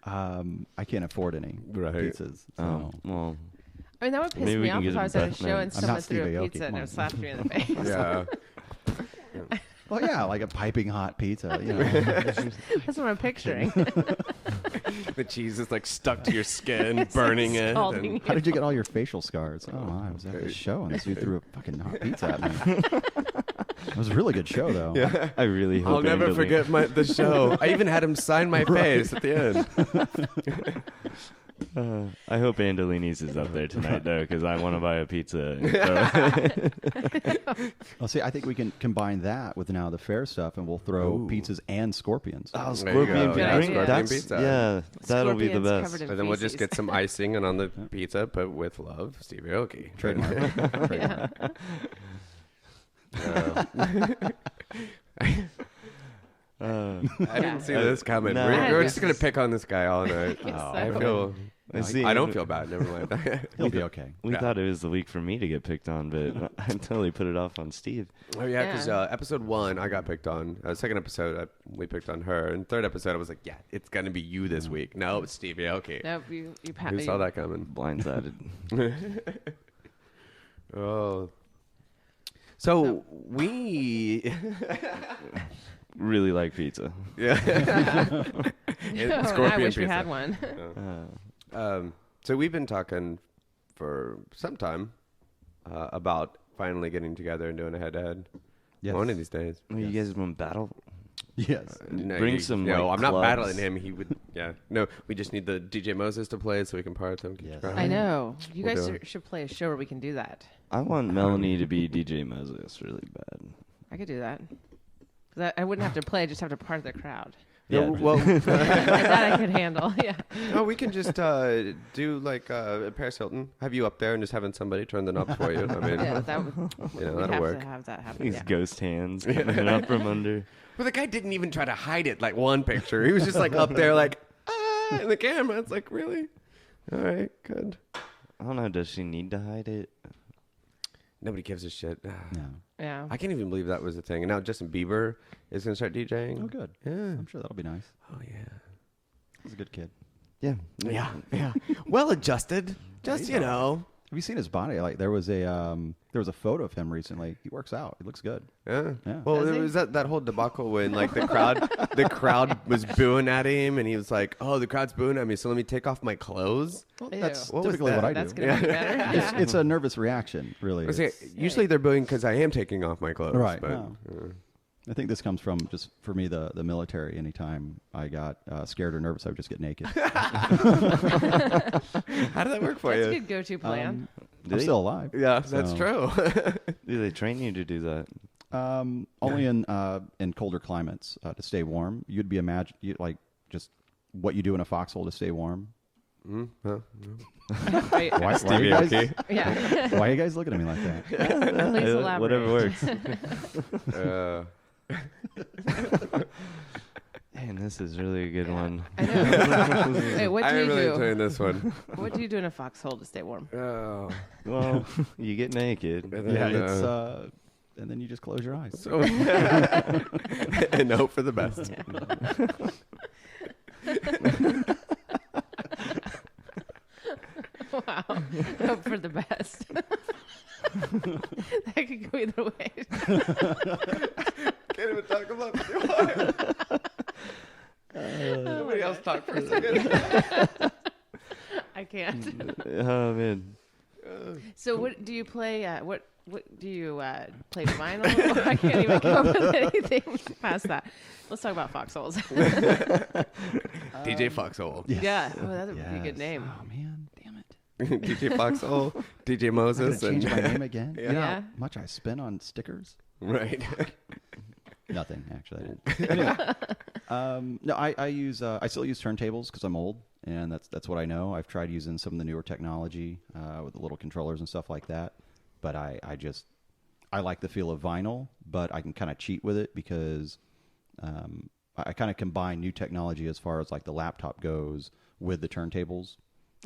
I can't afford any Right. pizzas. So. Oh, well, I mean, that would piss Maybe we me can off get if it I was at a back show then. and I'm someone not threw Steve a Aoki, pizza and come it on. slapped me in the face. Yeah. Well, yeah, like a piping hot pizza. You know. That's what I'm picturing. The cheese is like stuck to your skin, burning it. Scalding and- you. How did you get all your facial scars? Oh, I was at the show and this dude threw a fucking hot pizza at me. It was a really good show, though. Yeah. I really hope I'll never Angelina- forget the show. I even had him sign my face at the end. I hope Andolini's is up there tonight, though, because I want to buy a pizza. And throw Well, see, I think we can combine that with now the fair stuff, and we'll throw Ooh. pizzas and scorpions. Oh, There you scorpion go. pizza. Yeah, scorpion That's, pizza. yeah, that'll be the Scorpions best. covered in And then we'll just feces. get some icing and on the pizza, put with love, Stevie Aoki. Trademark. Trademark. Uh, I didn't see this coming. No. We're just gonna pick on this guy all night. Yes, I so. feel I don't feel bad. Never mind. He'll be okay. We thought it was the week for me to get picked on, but I totally put it off on Steve. Oh yeah, because episode 1 I got picked on. Second episode we picked on her, and third episode I was like, yeah, it's gonna be you this week. No, it's Steve. Yeah, okay. Nope, you Who saw that coming? Blindsided. Oh. So we really like pizza. Yeah. I wish we had one. So we've been talking for some time about finally getting together and doing a head-to-head. Yes. One of these days. You guys want to battle? Yes. Bring some. No, like, I'm not clubs. battling him. He would. Yeah. No, we just need the DJ Moses to play so we can part them. Yes. I know. You We'll guys do it. should play a show where we can do that. I want Melanie to be DJ Moses really bad. I could do that. 'Cause I wouldn't have to play. I just have to part of the crowd. Yeah. Yeah. Well, That I could handle. Yeah. no, we can just do like Paris Hilton. Have you up there and just having somebody turn the knobs for you. I mean, Yeah, that would. that'll We'd have work. to have that happen. These Yeah. ghost hands coming up from under. Well, the guy didn't even try to hide it. Like one picture, he was just like up there, like in the camera. It's like, really? All right, good. I don't know. Does she need to hide it? Nobody gives a shit. No. Yeah. I can't even believe that was a thing. And now Justin Bieber is going to start DJing. Oh, good. Yeah. I'm sure that'll be nice. Oh yeah. He's a good kid. Yeah. Yeah. Well adjusted. Just you know. Have you seen his body? Like there was a photo of him recently. He works out. He looks good. Yeah. Yeah. Well, Does there he? was that whole debacle when like the crowd was booing at him, and he was like, "Oh, the crowd's booing at me, so let me take off my clothes." Well, Ew. that's What was typically that? what I That's do. gonna be better. It's, it's a nervous reaction, really. I was saying, It's- usually they're booing because I am taking off my clothes. Right, But, no. I think this comes from just for me the military. Anytime I got scared or nervous, I would just get naked. How did that work for That's a you? good go-to plan. I'm still alive. Yeah, that's So- true. Do they train you to do that? Only in colder climates to stay warm. You'd be like just what you do in a foxhole to stay warm. Well, Right. Why are Stevie you guys, okay? Yeah. why are you guys looking at me like that? Please elaborate. Whatever works. Man, this is really a good one. I know. Wait, what do I'm you really do? enjoying this one. What do you do in a foxhole to stay warm? Oh. Well, you get naked. And Yeah, then, it's and then you just close your eyes. so and hope for the best. Wow. Hope for the best. That could go either way. Can't even talk about Nobody else talk for a second. I can't. Oh man. So what do you play? What do you play vinyl? I can't even come up with anything past that. Let's talk about foxholes. DJ Foxhole. Yes. Yeah. Oh, that would be a good Yes. name. Oh man, damn it! DJ Foxhole, DJ I'm Moses, gonna change and my name again. Yeah. You know Yeah. how much I spend on stickers? right. Nothing actually. Anyway, no, I still use turntables because I'm old, and that's what I know. I've tried using some of the newer technology with the little controllers and stuff like that, but I like the feel of vinyl, but I can kind of cheat with it because I kind of combine new technology as far as like the laptop goes with the turntables.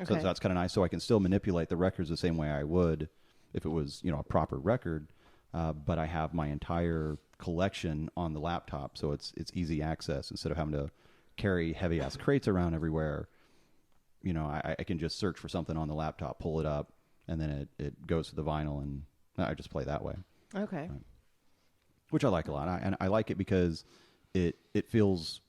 So Okay. that's kind of nice. So I can still manipulate the records the same way I would if it was, a proper record. But I have my entire collection on the laptop, so it's easy access instead of having to carry heavy ass crates around everywhere. I can just search for something on the laptop, pull it up, and then it goes to the vinyl, and I just play that way, Okay. which I like a lot. And I like it because it feels,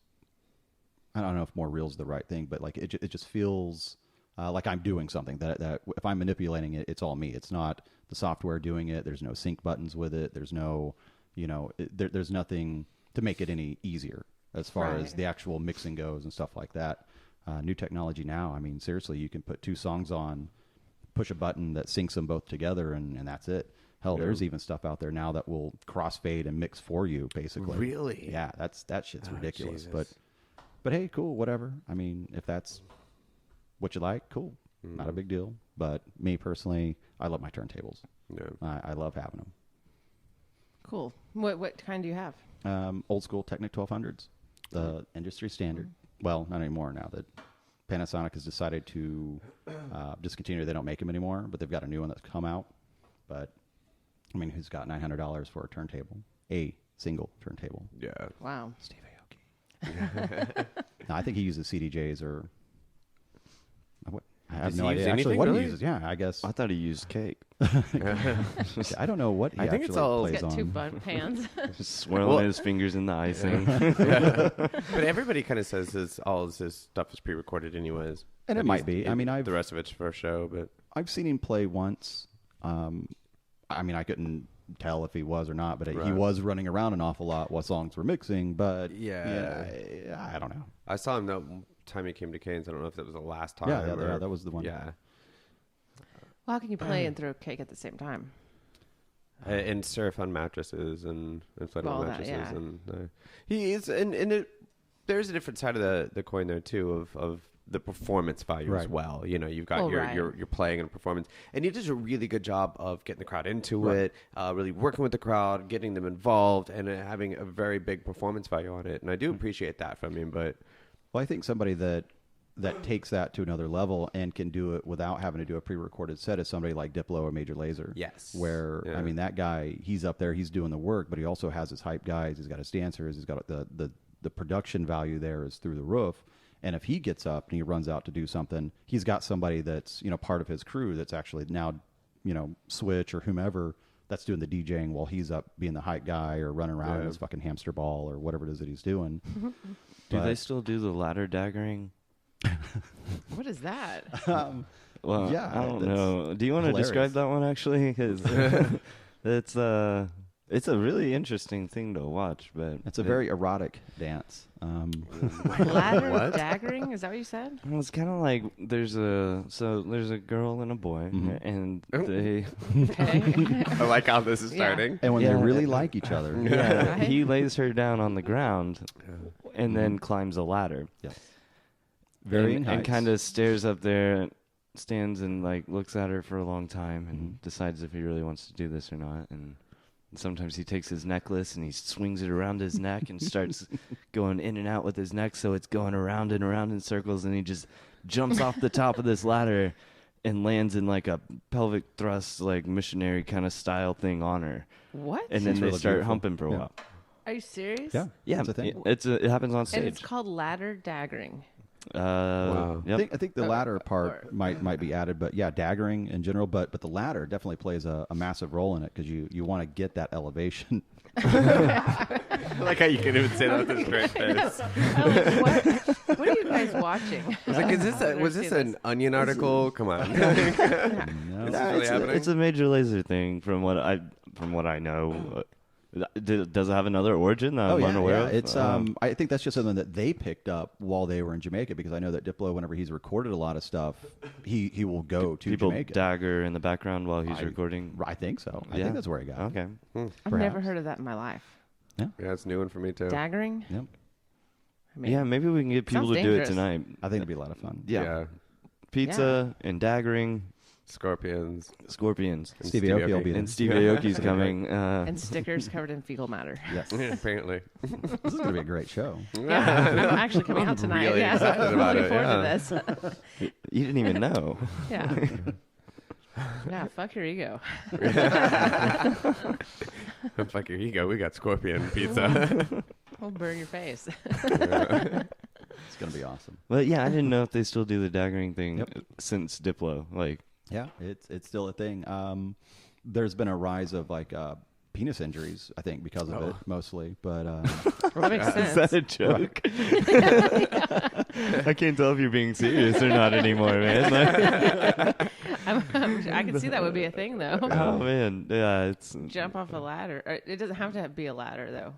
I don't know if more real is the right thing, but like it just feels like I'm doing something that if I'm manipulating it, it's all me. It's not the software doing it. There's no sync buttons with it. There's no, there's nothing to make it any easier as far as Right. the actual mixing goes and stuff like that. New technology now, I mean, seriously, you can put two songs on, push a button that syncs them both together, and that's it. Hell, Yeah. there's even stuff out there now that will crossfade and mix for you, basically. Really? Yeah, that shit's Oh, ridiculous. Jesus. But hey, cool, whatever. I mean, if that's what you like, cool. Not a big deal. But me personally, I love my turntables. No. I love having them. Cool. What kind do you have? Old school Technic 1200s, the industry standard. Well, not anymore now that Panasonic has decided to discontinue. They don't make them anymore, but they've got a new one that's come out. But I mean, who's got $900 for a turntable? A single turntable. Yeah. Wow. Steve Aoki. No, I think he uses CDJs or. I have Does no he idea use actually anything, what really? he uses. Yeah, I guess. I thought he used cake. I don't know what he I think it's actually all- plays He's got on. two hands. Just swirling his fingers in the icing. But everybody kind of says all of this stuff is pre-recorded anyways. And it At might least be. I mean, the rest of it's for a show, but I've seen him play once. I mean, I couldn't tell if he was or not, but he Right. was running around an awful lot while songs were mixing. But Yeah. I don't know. I saw him that time he came to Canes. I don't know if that was the last time. Yeah, or, that was the one. Yeah. Well, how can you play and throw cake at the same time? And surf on mattresses and inflatable All that, mattresses, yeah. and he is, and there's a different side of the coin there too of the performance value as Right. well. You know, you've got Right. your playing and performance, and he does a really good job of getting the crowd into Right. it, really working with the crowd, getting them involved, and having a very big performance value on it. And I do appreciate that from him, but Well, I think somebody that takes that to another level and can do it without having to do a pre-recorded set is somebody like Diplo or Major Lazer. Yes. Where, Yeah. I mean, that guy, he's up there, he's doing the work, but he also has his hype guys, he's got his dancers, he's got the production value there is through the roof. And if he gets up and he runs out to do something, he's got somebody that's, part of his crew that's actually now, Switch or whomever that's doing the DJing while he's up being the hype guy or running around in his fucking hamster ball or whatever it is that he's doing. Do they still do the ladder daggering? What is that? Well, Yeah, I don't that's know. Do you want to hilarious. describe that one actually? Because it's a really interesting thing to watch. But It's a very erotic dance. Ladder daggering? Is that what you said? it's kind of like there's a girl and a boy, and they Okay. I like how this is Yeah. starting. And when Yeah. they really like each other. yeah, Right. he lays her down on the ground, and then climbs a ladder. Yes. Varying and heights. kind of stares up there, stands and like looks at her for a long time, and decides if he really wants to do this or not. And sometimes he takes his necklace and he swings it around his neck and starts going in and out with his neck, so it's going around and around in circles. And he just jumps off the top of this ladder and lands in like a pelvic thrust, like missionary kind of style thing on her. What? And then It's they really start beautiful. humping for a Yeah. while. Are you serious? Yeah. Yeah, It's a thing. it happens on And stage. it's called ladder daggering. Wow. Yep. I think the latter part might be added, but yeah, daggering in general. But the latter definitely plays a massive role in it because you want to get that elevation. I like how you can even say that with a straight face. I'm like, what are you guys watching? I was like, was this an Onion article? Come on. No. Is this Nah, really happening? it's a major laser thing from what I know. Does it have another origin that I'm unaware of? It's I think that's just something that they picked up while they were in Jamaica because I know that Diplo, whenever he's recorded a lot of stuff, he will go to people Jamaica. dagger in the background while he's recording. I think so. I Yeah. think that's where he got. it. Okay. I've never Perhaps. heard of that in my life. Yeah, it's a new one for me too. Daggering? Yep. I mean, Yeah, maybe we can get people Sounds to do it dangerous. tonight. I think it'd be a lot of fun. Yeah. Pizza and daggering, Scorpions. scorpions. And Stevie Aoki will be there. And Steve Aoki's coming. and stickers covered in fecal matter. Yes. Yeah, apparently. This is going to be a great show. Yeah, I'm actually coming out tonight. really yeah, excited I'm about looking it, forward to this. You didn't even know. Yeah. Yeah, fuck your ego. Fuck your ego. We got scorpion pizza. We'll burn your face. It's going to be awesome. But yeah, I didn't know if they still do the daggering thing Yep. since Diplo. Like, Yeah, it's still a thing. There's been a rise of like penis injuries, I think, because of it mostly. But Well, that makes sense. is that a joke? I can't tell if you're being serious or not anymore, man. Like, I can see that would be a thing, though. oh man, yeah, it's Jump off a ladder. Or it doesn't have to be a ladder, though.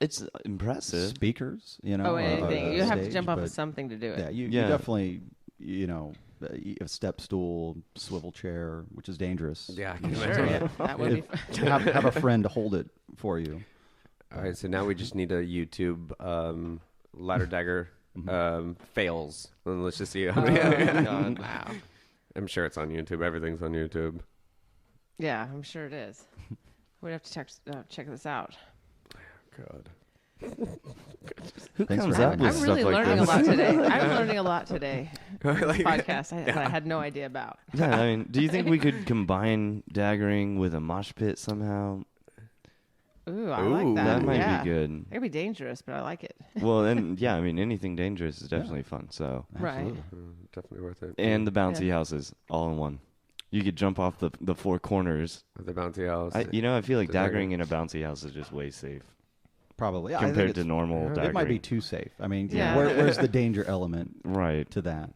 it's impressive. speakers, Oh, anything. You have to stage, jump off but of something to do it. Yeah, you Yeah. definitely, a step stool, swivel chair, which is dangerous. Yeah, I can Sure, imagine. yeah. That would be fun. have a friend to hold it for you. All right, so now we just need a YouTube ladder dagger fails. And let's just see how many. Wow. I'm sure it's on YouTube. Everything's on YouTube. Yeah, I'm sure it is. We'd have to check this out. God. Who Thanks comes for up having with me. I'm stuff really like learning this? a lot today. I'm learning a lot today. Like- Podcast that I had no idea about. Yeah, I mean, do you think we could combine daggering with a mosh pit somehow? Ooh, I Ooh. like that. That might yeah. be good. It could be dangerous, but I like it. Well, and yeah, I mean, anything dangerous is definitely fun. So, Right. Absolutely. Definitely worth it. and the bouncy Yeah. houses all in one. You could jump off the four corners. The bouncy house. I feel like The dagger. daggering in a bouncy house is just way safe Probably. Yeah, I think compared to it's- normal daggering. It might be too safe. I mean, Yeah. where's the danger element right. to that?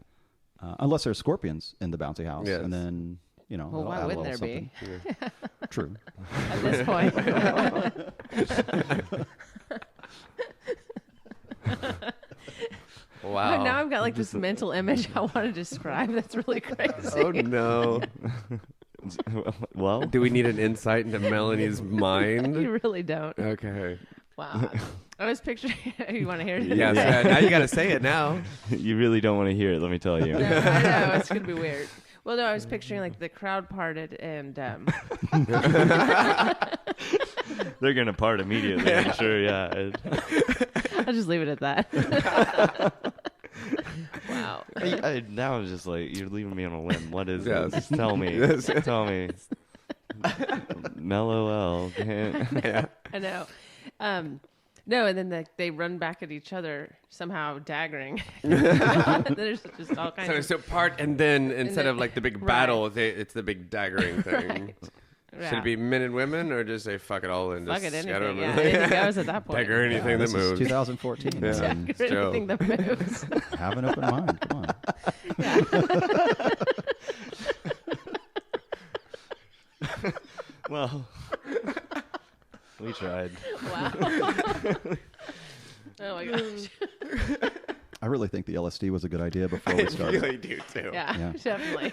Unless there's scorpions in the bouncy house, Yes. and then Well, they'll why add a wouldn't little there be? something. True. At this point. Wow. Now I've got like this mental image I want to describe. That's really crazy. Oh no. Well, Do we need an insight into Melanie's mind? You really don't. Okay. Wow. I was picturing. You want to hear it? Yeah. Now you got to say it now. you really don't want to hear it. Let me tell you. No, I know it's gonna be weird. Well, no, I was picturing like the crowd parted and They're gonna part immediately. I'm sure. Yeah. I'll just leave it at that. Wow. Now I'm just like, you're leaving me on a limb. What is Yes. this? Tell me. Yes. Tell me. Mellow L. Yeah. I know. No, and then they run back at each other somehow daggering. There's just all kinds of So part, and then instead then- of like the big right. battle, it's the big daggering thing. Right. Should Yeah. it be men and women, or just say fuck it all and Fuck just it, scatter anything. them? Yeah, anything goes at that point. Dagger anything This that is moves. 2014. Yeah. and It's Joe. Anything that moves. have an open mind. Come on. Well, we tried. Wow. Oh my gosh. I really think the LSD was a good idea before we I started. really do too. Yeah, Yeah. definitely.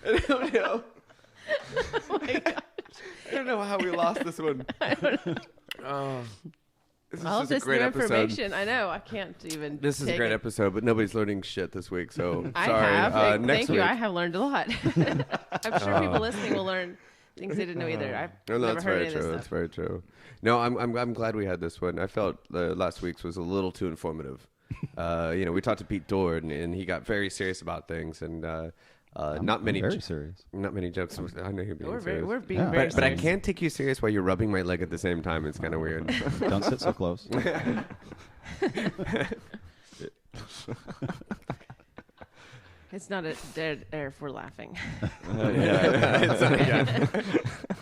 I don't know. Oh my gosh. I don't know how we lost this one. Oh, this is All just a this new great episode. information. I know. I can't even. This is a take great it. episode, but nobody's learning shit this week. So I sorry. have. Next Thank week. you. I have learned a lot. I'm sure people listening will learn things they didn't know either. I've No, never that's heard very any of this true. That's stuff. very true. No, I'm glad we had this one. I felt last week's was a little too informative. We talked to Pete Dord, and he got very serious about things, and not many Very serious. not many jokes. I know you're being serious. We're being Yeah. very but I serious. can't take you serious while you're rubbing my leg at the same time. It's kind of weird. Don't sit so close. It's not a dead air if we're laughing.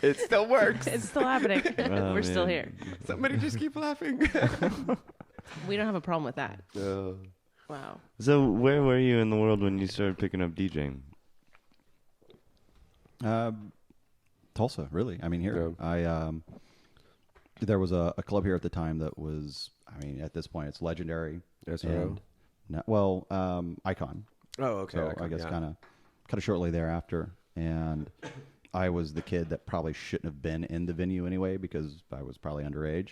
It still works. It's still happening. Oh, we're still man. here. Somebody just keep laughing. We don't have a problem with that. Oh. Wow. So, where were you in the world when you started picking up DJing? Tulsa, really. I mean, here. There was a club here at the time that was, I mean, at this point, it's legendary. SRO? Icon. Oh, okay. So I guess kind of shortly thereafter. And I was the kid that probably shouldn't have been in the venue anyway because I was probably underage.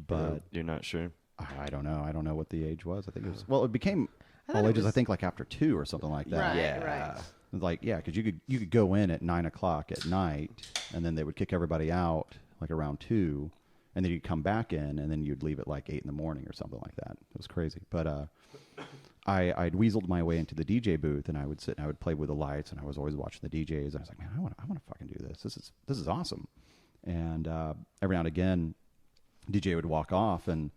But You're not sure? I don't know. I don't know what the age was. I think it was, well, it became I thought all it ages, I was- think, like after 2 or something like that. Right, right. Like, yeah, because you could go in at 9 o'clock at night, and then they would kick everybody out like around 2, and then you'd come back in, and then you'd leave at like 8 in the morning or something like that. It was crazy. But I'd weaseled my way into the DJ booth, and I would sit and I would play with the lights, and I was always watching the DJs. And I was like, man, I want to fucking do this. This is awesome. And every now and again, DJ would walk off, and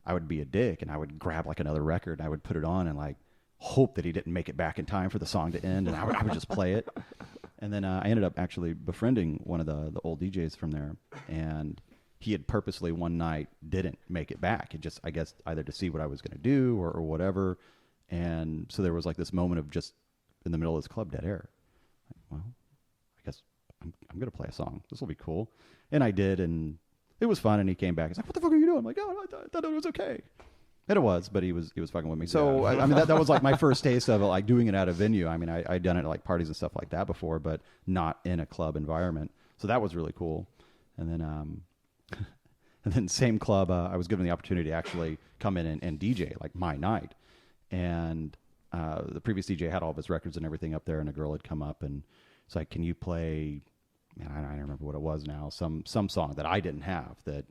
I would be a dick, and I would grab like another record, and I would put it on, and like hope that he didn't make it back in time for the song to end, and I would just play it. And then I ended up actually befriending one of the old DJs from there, and he had purposely one night didn't make it back. It just, I guess, either to see what I was going to do or whatever. And so there was like this moment of just in the middle of this club, dead air. Like, well, I guess I'm going to play a song. This will be cool. And I did, and it was fun. And he came back. He's like, "What the fuck are you doing?" I'm like, "Oh, I thought it was okay." And it was, but he was fucking with me. So I mean, that was like my first taste of it, like doing it at a venue. I mean, I'd done it at like parties and stuff like that before, but not in a club environment. So that was really cool. And then same club, I was given the opportunity to actually come in and DJ like my night. And the previous DJ had all of his records and everything up there, and a girl had come up and it's like, "Can you play man, I don't remember what it was now. Some song that I didn't have that,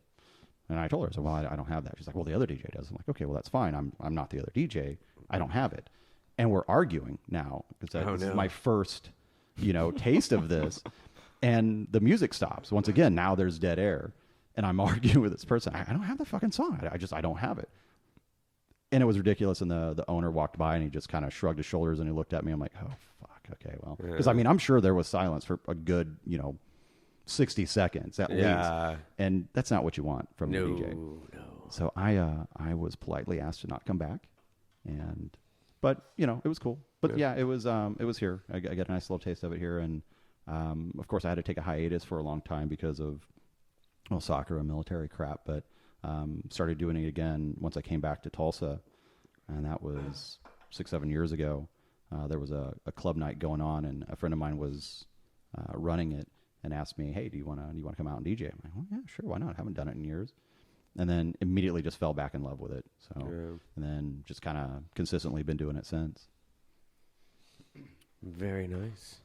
and I told her, I said, well, I don't have that. She's like, well, the other DJ does. I'm like, okay, well, that's fine. I'm not the other DJ. I don't have it. And we're arguing now because this is my first, taste of this. And the music stops. Once again, now there's dead air. And I'm arguing with this person. I don't have the fucking song. I don't have it. And it was ridiculous. And the owner walked by and he just kind of shrugged his shoulders and he looked at me. I'm like, oh, fuck. Okay, well. Because, I'm sure there was silence for a good, 60 seconds at least. And that's not what you want from the DJ. No. So I was politely asked to not come back. But, it was cool. But it was here. I got a nice little taste of it here. And, of course, I had to take a hiatus for a long time because of soccer and military crap, but started doing it again once I came back to Tulsa, and that was 6-7 years ago. There was a club night going on, and a friend of mine was running it and asked me, "Hey, do you want to come out and DJ?" I'm like, "Well, yeah, sure, why not? I haven't done it in years." And then immediately just fell back in love with it. So, and then just kind of consistently been doing it since. Very nice.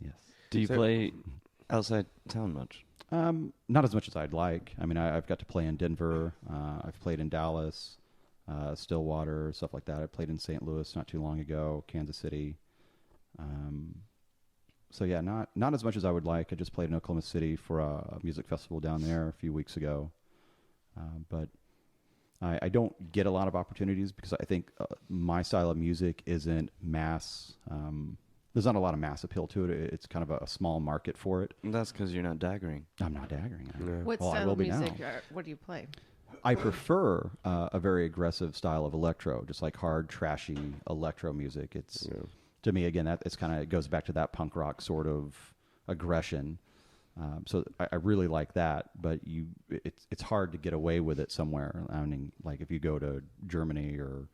Yes. Do you play outside town much? Not as much as I'd like. I mean, I've got to play in Denver. I've played in Dallas, Stillwater, stuff like that. I played in St. Louis not too long ago, Kansas City. So yeah, not as much as I would like. I just played in Oklahoma City for a music festival down there a few weeks ago. But I don't get a lot of opportunities because I think my style of music isn't mass. There's not a lot of mass appeal to it. It's kind of a small market for it. And that's because you're not daggering. I'm not daggering. What style of music? What do you play? I prefer a very aggressive style of electro, just like hard, trashy electro music. It's to me again it goes back to that punk rock sort of aggression. So I really like that, but it's hard to get away with it somewhere. I mean, like if you go to Germany or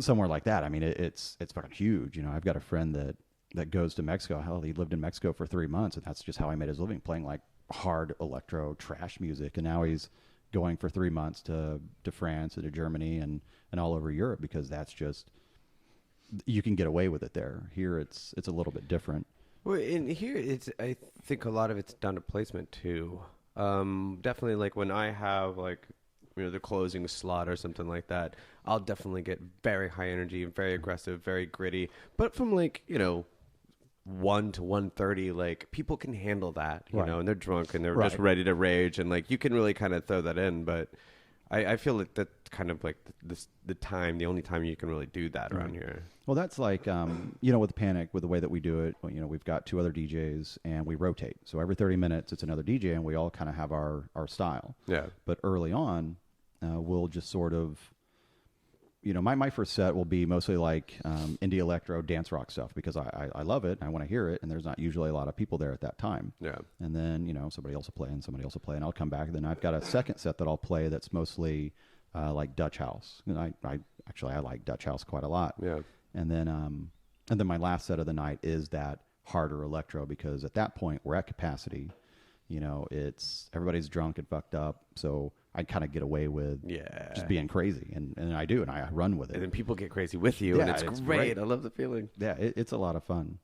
somewhere like that. I mean, it's fucking huge. I've got a friend that goes to Mexico. Hell, he lived in Mexico for 3 months, and that's just how he made his living, playing like hard electro trash music. And now he's going for 3 months to France and to Germany and all over Europe because that's just you can get away with it there. Here, it's a little bit different. Well, in here, I think a lot of it's down to placement too. Definitely, like when I have the closing slot or something like that, I'll definitely get very high energy, very aggressive, very gritty. But from 1 to 1:30, people can handle that, you know, and they're drunk and they're just ready to rage, and you can really kind of throw that in. But I feel like that's kind of the only time you can really do that around here. Well, that's with Panic, with the way that we do it, we've got 2 other DJs and we rotate. So every 30 minutes, it's another DJ and we all kind of have our style. Yeah. But early on, we'll just sort of, my first set will be mostly indie electro dance rock stuff because I love it and I want to hear it, and there's not usually a lot of people there at that time. Yeah. And then, somebody else will play and I'll come back, and then I've got a second set that I'll play that's mostly Dutch house. And I like Dutch house quite a lot. Yeah. And then my last set of the night is that harder electro because at that point we're at capacity. It's everybody's drunk and fucked up, so I kind of get away with just being crazy, and I do, and I run with it. And then people get crazy with you, and it's great. I love the feeling. Yeah, it's a lot of fun.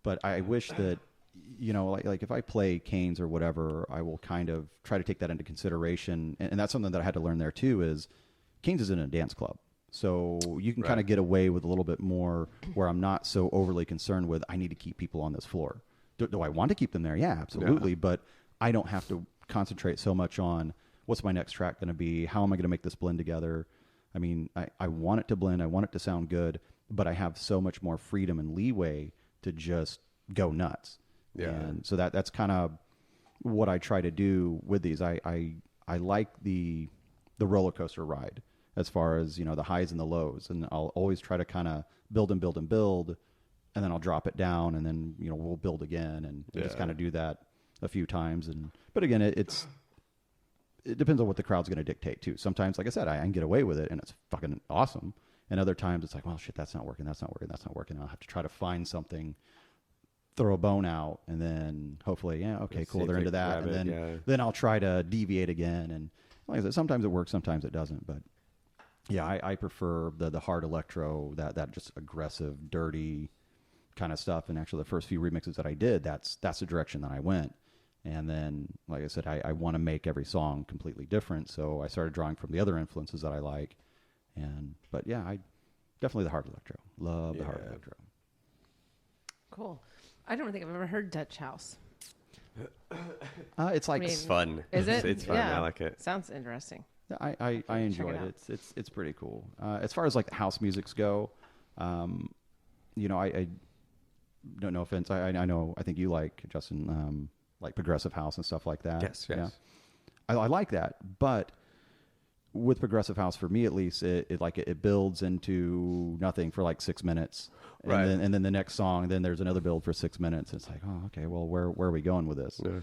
But I wish that, like if I play Canes or whatever, I will kind of try to take that into consideration, and that's something that I had to learn there too. Is Canes is in a dance club, so you can kind of get away with a little bit more, where I'm not so overly concerned with I need to keep people on this floor. Do I want to keep them there? Yeah, absolutely. Yeah. But I don't have to concentrate so much on what's my next track going to be? How am I going to make this blend together? I mean, I want it to blend. I want it to sound good, but I have so much more freedom and leeway to just go nuts. Yeah. And so that's kind of what I try to do with these. I like the roller coaster ride as far as, the highs and the lows. And I'll always try to kind of build and build and build. And then I'll drop it down, and then we'll build again, and just kind of do that a few times. But again, it depends on what the crowd's going to dictate too. Sometimes, like I said, I can get away with it, and it's fucking awesome. And other times, it's like, well, shit, that's not working. I'll have to try to find something, throw a bone out, and then hopefully, okay, cool, they're into that, and then I'll try to deviate again. And like I said, sometimes it works, sometimes it doesn't. But yeah, I prefer the hard electro, that just aggressive, dirty, kind of stuff. And actually, the first few remixes that I did, that's the direction that I went. And then, like I said, I want to make every song completely different. So I started drawing from the other influences that I like. But yeah, I definitely the hard electro. Love the hard electro. Cool. I don't think I've ever heard Dutch House. It's like It's fun. Is it? It's fun. Yeah. I like it. Sounds interesting. I enjoy it it. It's pretty cool. As far as like the house musics go, you know, I don't know offense. I know. I think you like Justin, like progressive house and stuff like that. Yes. Yeah. I like that, but with progressive house, for me at least, it builds into nothing for like 6 minutes, and Right. then the next song, then there's another build for 6 minutes. It's like, oh, okay, well, where are we going with this? Yeah.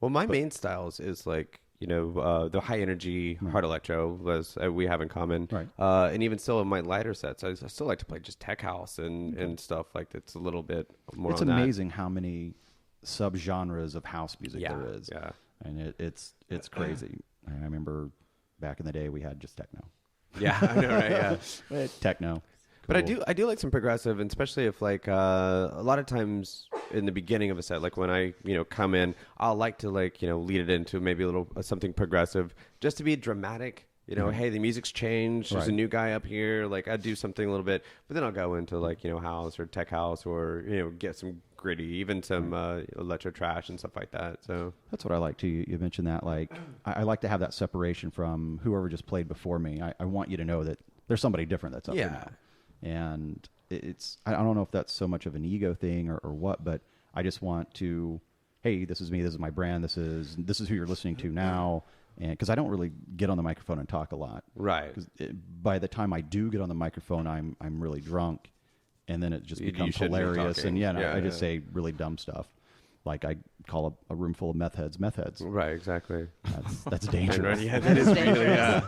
Well, my main styles is like, you know, the high energy hard electro was we have in common, Right. And even still in my lighter sets, I still like to play just tech house and stuff like that's a little bit more. It's on amazing how many subgenres of house music Yeah, there is. yeah. And it's crazy. I remember back in the day we had just techno. that. Yeah, I know, right? Yeah. Techno. But Cool. I do like some progressive, and especially if like a lot of times in the beginning of a set, like when I come in, I'll like to lead it into maybe a little something progressive, just to be dramatic. You know, hey, the music's changed. There's a Right. new guy up here. Like I'd do something a little bit, but then I'll go into like house or tech house or get some gritty, even some electro trash and stuff like that. So That's what I like too. You mentioned that. Like I like to have that separation from whoever just played before me. I want you to know that there's somebody different that's up there now. And I don't know if that's so much of an ego thing or what, but I just want to, hey, this is me, this is my brand, this is who you're listening to now. And because I don't really get on the microphone and talk a lot, right. because by the time I do get on the microphone, I'm really drunk, and then it just You becomes shouldn't be hilarious. talking. And I just yeah. say really dumb stuff, like I call a room full of meth heads. Right, exactly. That's dangerous. Yeah, that is really, yeah.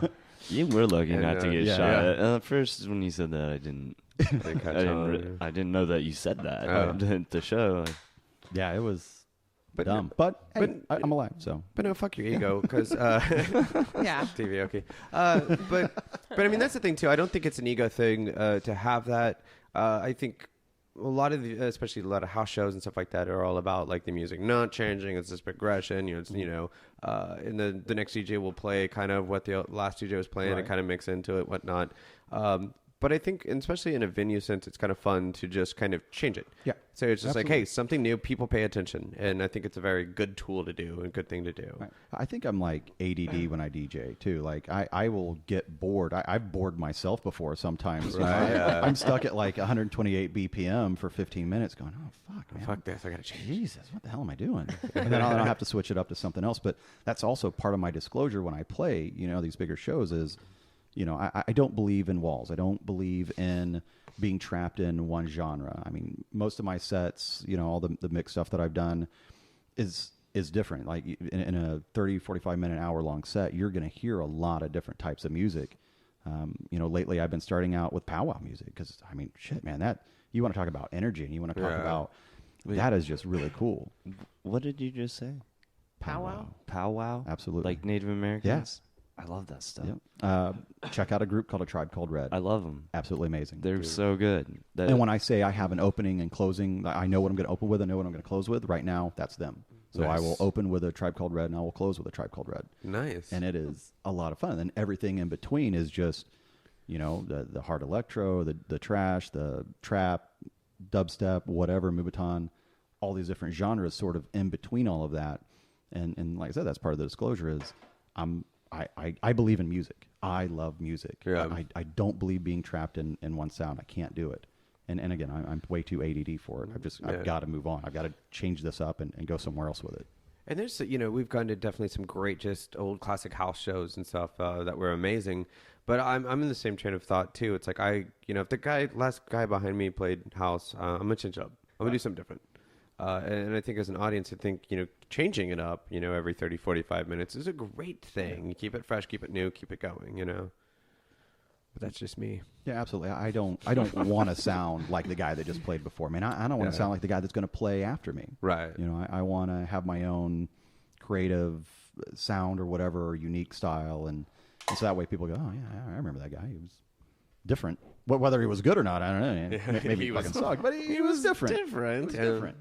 You were lucky And, not to get yeah. shot. Yeah. At first, when you said that, I didn't. They catch on. I didn't know that you said that Oh. at the show. Like, Yeah, it was But dumb, but hey, but- I'm alive, so But no, fuck your ego, because Yeah. TV, okay. But I mean, that's the thing too. I don't think it's an ego thing to have that. I think a lot of especially a lot of house shows and stuff like that are all about like the music not changing. It's this progression. And the next DJ will play kind of what the last DJ was playing and Right. kind of mix into it, whatnot. But I think, and especially in a venue sense, it's kind of fun to just kind of change it. Yeah. So it's just like, Absolutely. hey, something new, people pay attention. And I think it's a very good tool to do and good thing to do. right. I think I'm like ADD when I DJ too. Like I will get bored. I've bored myself before sometimes. You know? Right, yeah. I'm stuck at like 128 BPM for 15 minutes, going, oh fuck, man. Fuck this, I gotta change. Jesus, what the hell am I doing? And then I'll have to switch it up to something else. But that's also part of my disclosure when I play, these bigger shows is, I don't believe in walls. I don't believe in being trapped in one genre. I mean, most of my sets, all the mixed stuff that I've done is different. Like in a 30, 45 minute, hour long set, you're going to hear a lot of different types of music. Lately I've been starting out with powwow music because, I mean, shit, man, that you want to talk about energy and you want to talk Yeah. about that is just really cool. what did you just say? Powwow? Powwow? Absolutely. Like Native Americans? I love that stuff. Yep. Check out a group called A Tribe Called Red. I love them. Absolutely amazing. They're so good. And when I say I have an opening and closing, I know what I'm going to open with, I know what I'm going to close with. Right now, that's them. So I Nice. will open with A Tribe Called Red, and I will close with A Tribe Called Red. Nice. And it is a lot of fun. And everything in between is just, the hard electro, the trash, the trap, dubstep, whatever, Moombahton, all these different genres sort of in between all of that. And like I said, that's part of the disclosure is I believe in music. I love music. Yeah. I don't believe being trapped in one sound. I can't do it. And again, I'm way too ADD for it. I've got to move on. I've got to change this up and go somewhere else with it. And there's, we've gone to definitely some great, just old classic house shows and stuff that were amazing. But I'm in the same train of thought too. It's like if the last guy behind me played house, I'm gonna change it up. I'm gonna do something different. And I think as an audience, I think changing it up, every 30, 45 minutes is a great thing. You keep it fresh, keep it new, keep it going. But that's just me. Yeah, absolutely. I don't want to sound like the guy that just played before me. And I don't want to sound like the guy that's going to play after me. Right. I want to have my own creative sound or whatever, or unique style, and so that way people go, oh yeah, I remember that guy. different. Whether he was good or not, I don't know. Maybe he fucking sucked, but he was different. Different. It was different.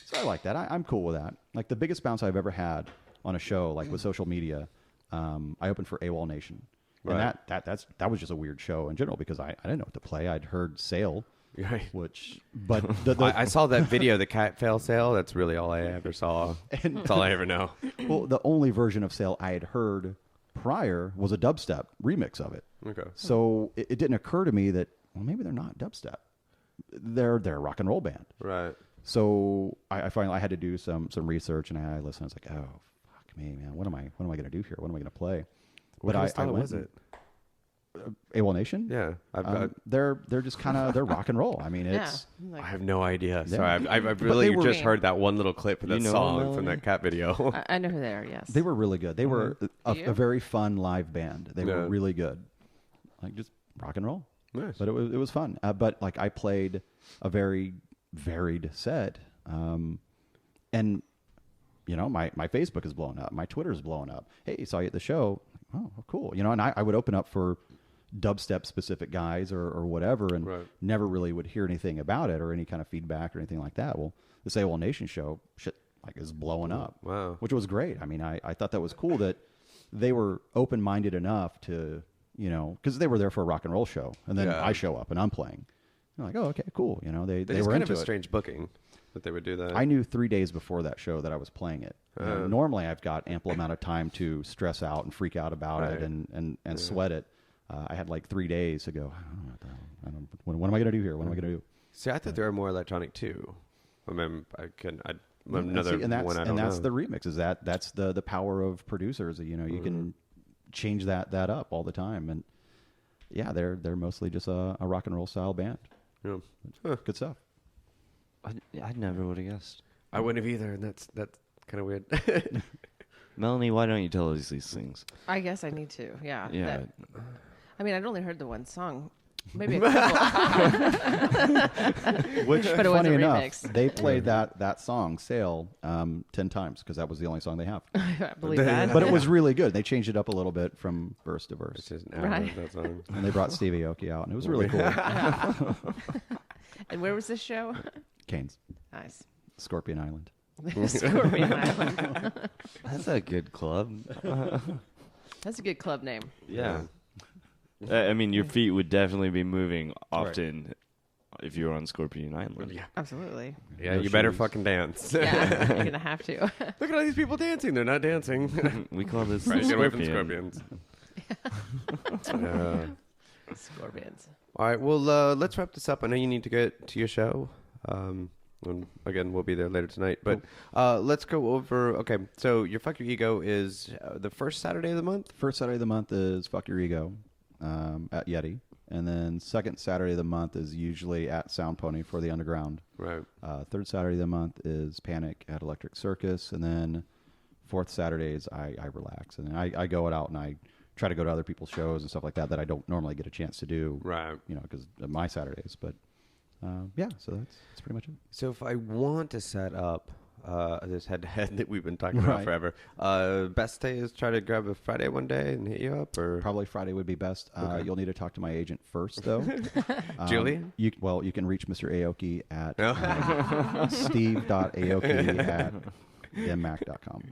So I like that. I'm cool with that. Like the biggest bounce I've ever had on a show, like with social media, I opened for AWOL Nation. And Right. that was just a weird show in general because I didn't know what to play. I'd heard Sail, Right. but I saw that video, the cat fail sale. That's really all I ever saw. That's all I ever know. well, the only version of Sail I had heard prior was a dubstep remix of it. Okay. So it didn't occur to me that, well, maybe they're not dubstep. They're a rock and roll band. Right. So I finally had to do some research and I listened. I was like, oh fuck me, man, what am I going to do here? What am I going to play? What But kind of style went was it? AWOL Nation. Yeah. They're just kind of they're rock and roll. I mean, it's Like, I have no idea. Yeah. Sorry, I've But really they were- just heard that one little clip of that You know song Melanie? from that cat video. I know who they are. Yes. they were really good. They were Do you? a very fun live band. They were Yeah. really good, like just rock and roll. Nice. But it was fun. But like I played a very varied set, and you know my Facebook is blowing up, my Twitter is blowing up. Hey, saw you at the show. Oh, cool. You know, and I would open up for dubstep specific guys or whatever, and Right. never really would hear anything about it or any kind of feedback or anything like that. Well, this AWOL Nation show shit like is blowing up. Wow. Which was great. I mean, I thought that was cool that they were open minded enough to, you know, because they were there for a rock and roll show, and then Yeah. I show up and I'm playing. They're like, oh, okay, cool. You know, they It's were kind into of a it. strange booking that they would do that. I knew 3 days before that show that I was playing it. You know, normally, I've got ample amount of time to stress out and freak out about it Right. and sweat it. I had like 3 days to go. I don't know what the hell. What am I going to do here? What am I going to do? See, I thought they were more electronic too. I mean, And another see, and that's, one I don't and that's know. the remix. Is that's the power of producers. You know, you can change that up all the time. And yeah, they're mostly just a rock and roll style band. Yeah. Good stuff. I never would have guessed. I wouldn't have either, and that's kind of weird. Melanie, why don't you tell us these things? I guess I need to. Yeah. Yeah. I mean, I'd only heard the one song, maybe a couple. Which, But it was funny a enough, remix. they played that song "Sail" 10 times because that was the only song they have. I believe that. But it was really good. They changed it up a little bit from verse to It's verse, just an hour Right. of that song. and they brought Stevie Aoki out, and it was really cool. And where was this show? Canes, Nice. Scorpion Island. Scorpion Island. That's a good club. That's a good club name. Yeah. I mean, your feet would definitely be moving often if you were on Scorpion Island. Yeah. Absolutely. Yeah, No you better shoes. fucking dance. Yeah, you're gonna have to. Look at all these people dancing. They're not dancing. We call this Right, the get away from Scorpion. scorpions. Scorpions. All right, well, let's wrap this up. I know you need to get to your show. And again, we'll be there later tonight. But let's go over. Okay, so your Fuck Your Ego is the first Saturday of the month? First Saturday of the month is Fuck Your Ego at Yeti. And then second Saturday of the month is usually at Sound Pony for the Underground. Right. Third Saturday of the month is Panic at Electric Circus. And then fourth Saturdays, I relax. And I go out and I try to go to other people's shows and stuff like that I don't normally get a chance to do, Right. you know, because of my Saturdays. But yeah, so that's pretty much it. So if I want to set up this head-to-head that we've been talking about Right. forever, best day is try to grab a Friday one day and hit you up, or Probably Friday would be best. Okay. You'll need to talk to my agent first, though. Julie? You can reach Mr. Aoki at steve.aoki@mmac.com.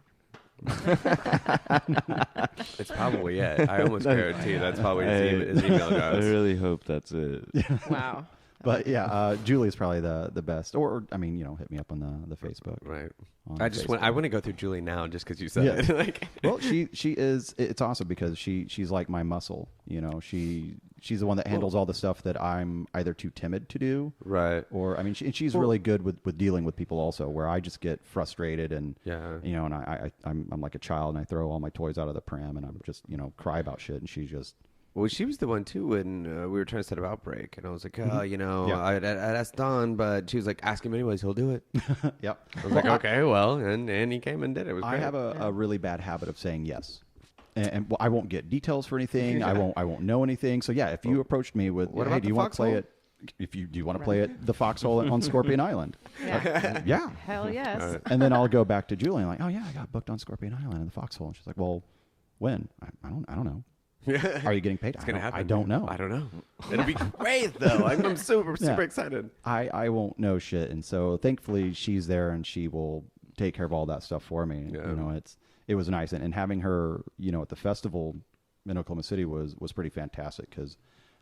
it's probably it. I almost guarantee that's probably his email I address. really hope that's it. Wow. But yeah, Julie's probably the best. Or I mean, you know, hit me up on the Facebook. Right. on I just want Facebook. to go through Julie now just because you said Yeah. it. Like, Well, she is. It's awesome because she's like my muscle. You know, she's the one that handles all the stuff that I'm either too timid to do, right. or I mean, she's really good with dealing with people also. Where I just get frustrated and Yeah. you know, and I'm like a child and I throw all my toys out of the pram and I'm just cry about shit and she just. Well, she was the one too when we were trying to set up Outbreak, and I was like, Yeah. I'd asked Don, but she was like, ask him anyways, he'll do it. Yep. I was like, okay, well, and he came and did it. It was I great. have a really bad habit of saying yes. And I won't get details for anything. I won't know anything. So yeah, if you approached me with, What hey, about do you the want to play Foxhole? it? Do you want to play it the Foxhole on Scorpion Island? Yeah. Yeah. Hell yes. And then I'll go back to Julie and like, oh yeah, I got booked on Scorpion Island in the Foxhole. And she's like, well, when? I don't know. Are you getting paid? It's gonna happen. I don't know. I don't know. It'll be great though. I'm super excited. I won't know shit, and so thankfully she's there and she will take care of all that stuff for me. Yeah. You know, it was nice, and having her, you know, at the festival in Oklahoma City was pretty fantastic because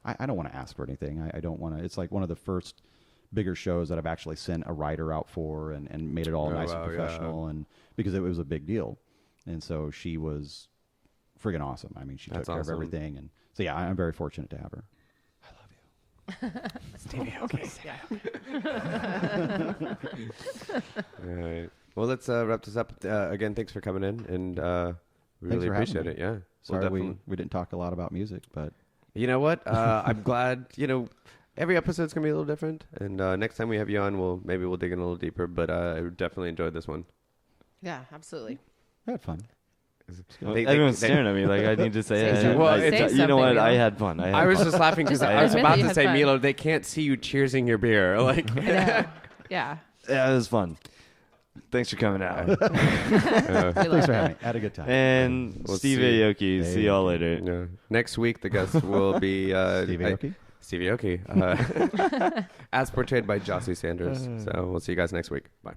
I don't want to ask for anything. I don't want to. It's like one of the first bigger shows that I've actually sent a writer out for and made it all nice and professional, and because it was a big deal, and so she was friggin' awesome. I mean, she took care of everything, and so yeah, I'm very fortunate to have her. I love you. Stevie, okay. All right. Well, let's wrap this up. Again, thanks for coming in, and we really appreciate it. Yeah. Sorry, we didn't talk a lot about music, but you know what? I'm glad. You know, every episode's gonna be a little different, and next time we have you on, we'll dig in a little deeper. But I definitely enjoyed this one. Yeah, absolutely. I had fun. Everyone's staring at me like I need to say Say it. You know what? Milo. I had fun. I was just laughing because I was admit about you to had say, fun. Milo, they can't see you cheersing your beer. Like, Yeah. Yeah, it was fun. Thanks for coming out. Thanks for having me. Had a good time. And We'll Steve see. Aoki. See y'all later. yeah. Next week, the guest will be Steve Aoki? Stevie Aoki, as portrayed by Jossie Sanders. So we'll see you guys next week. Bye.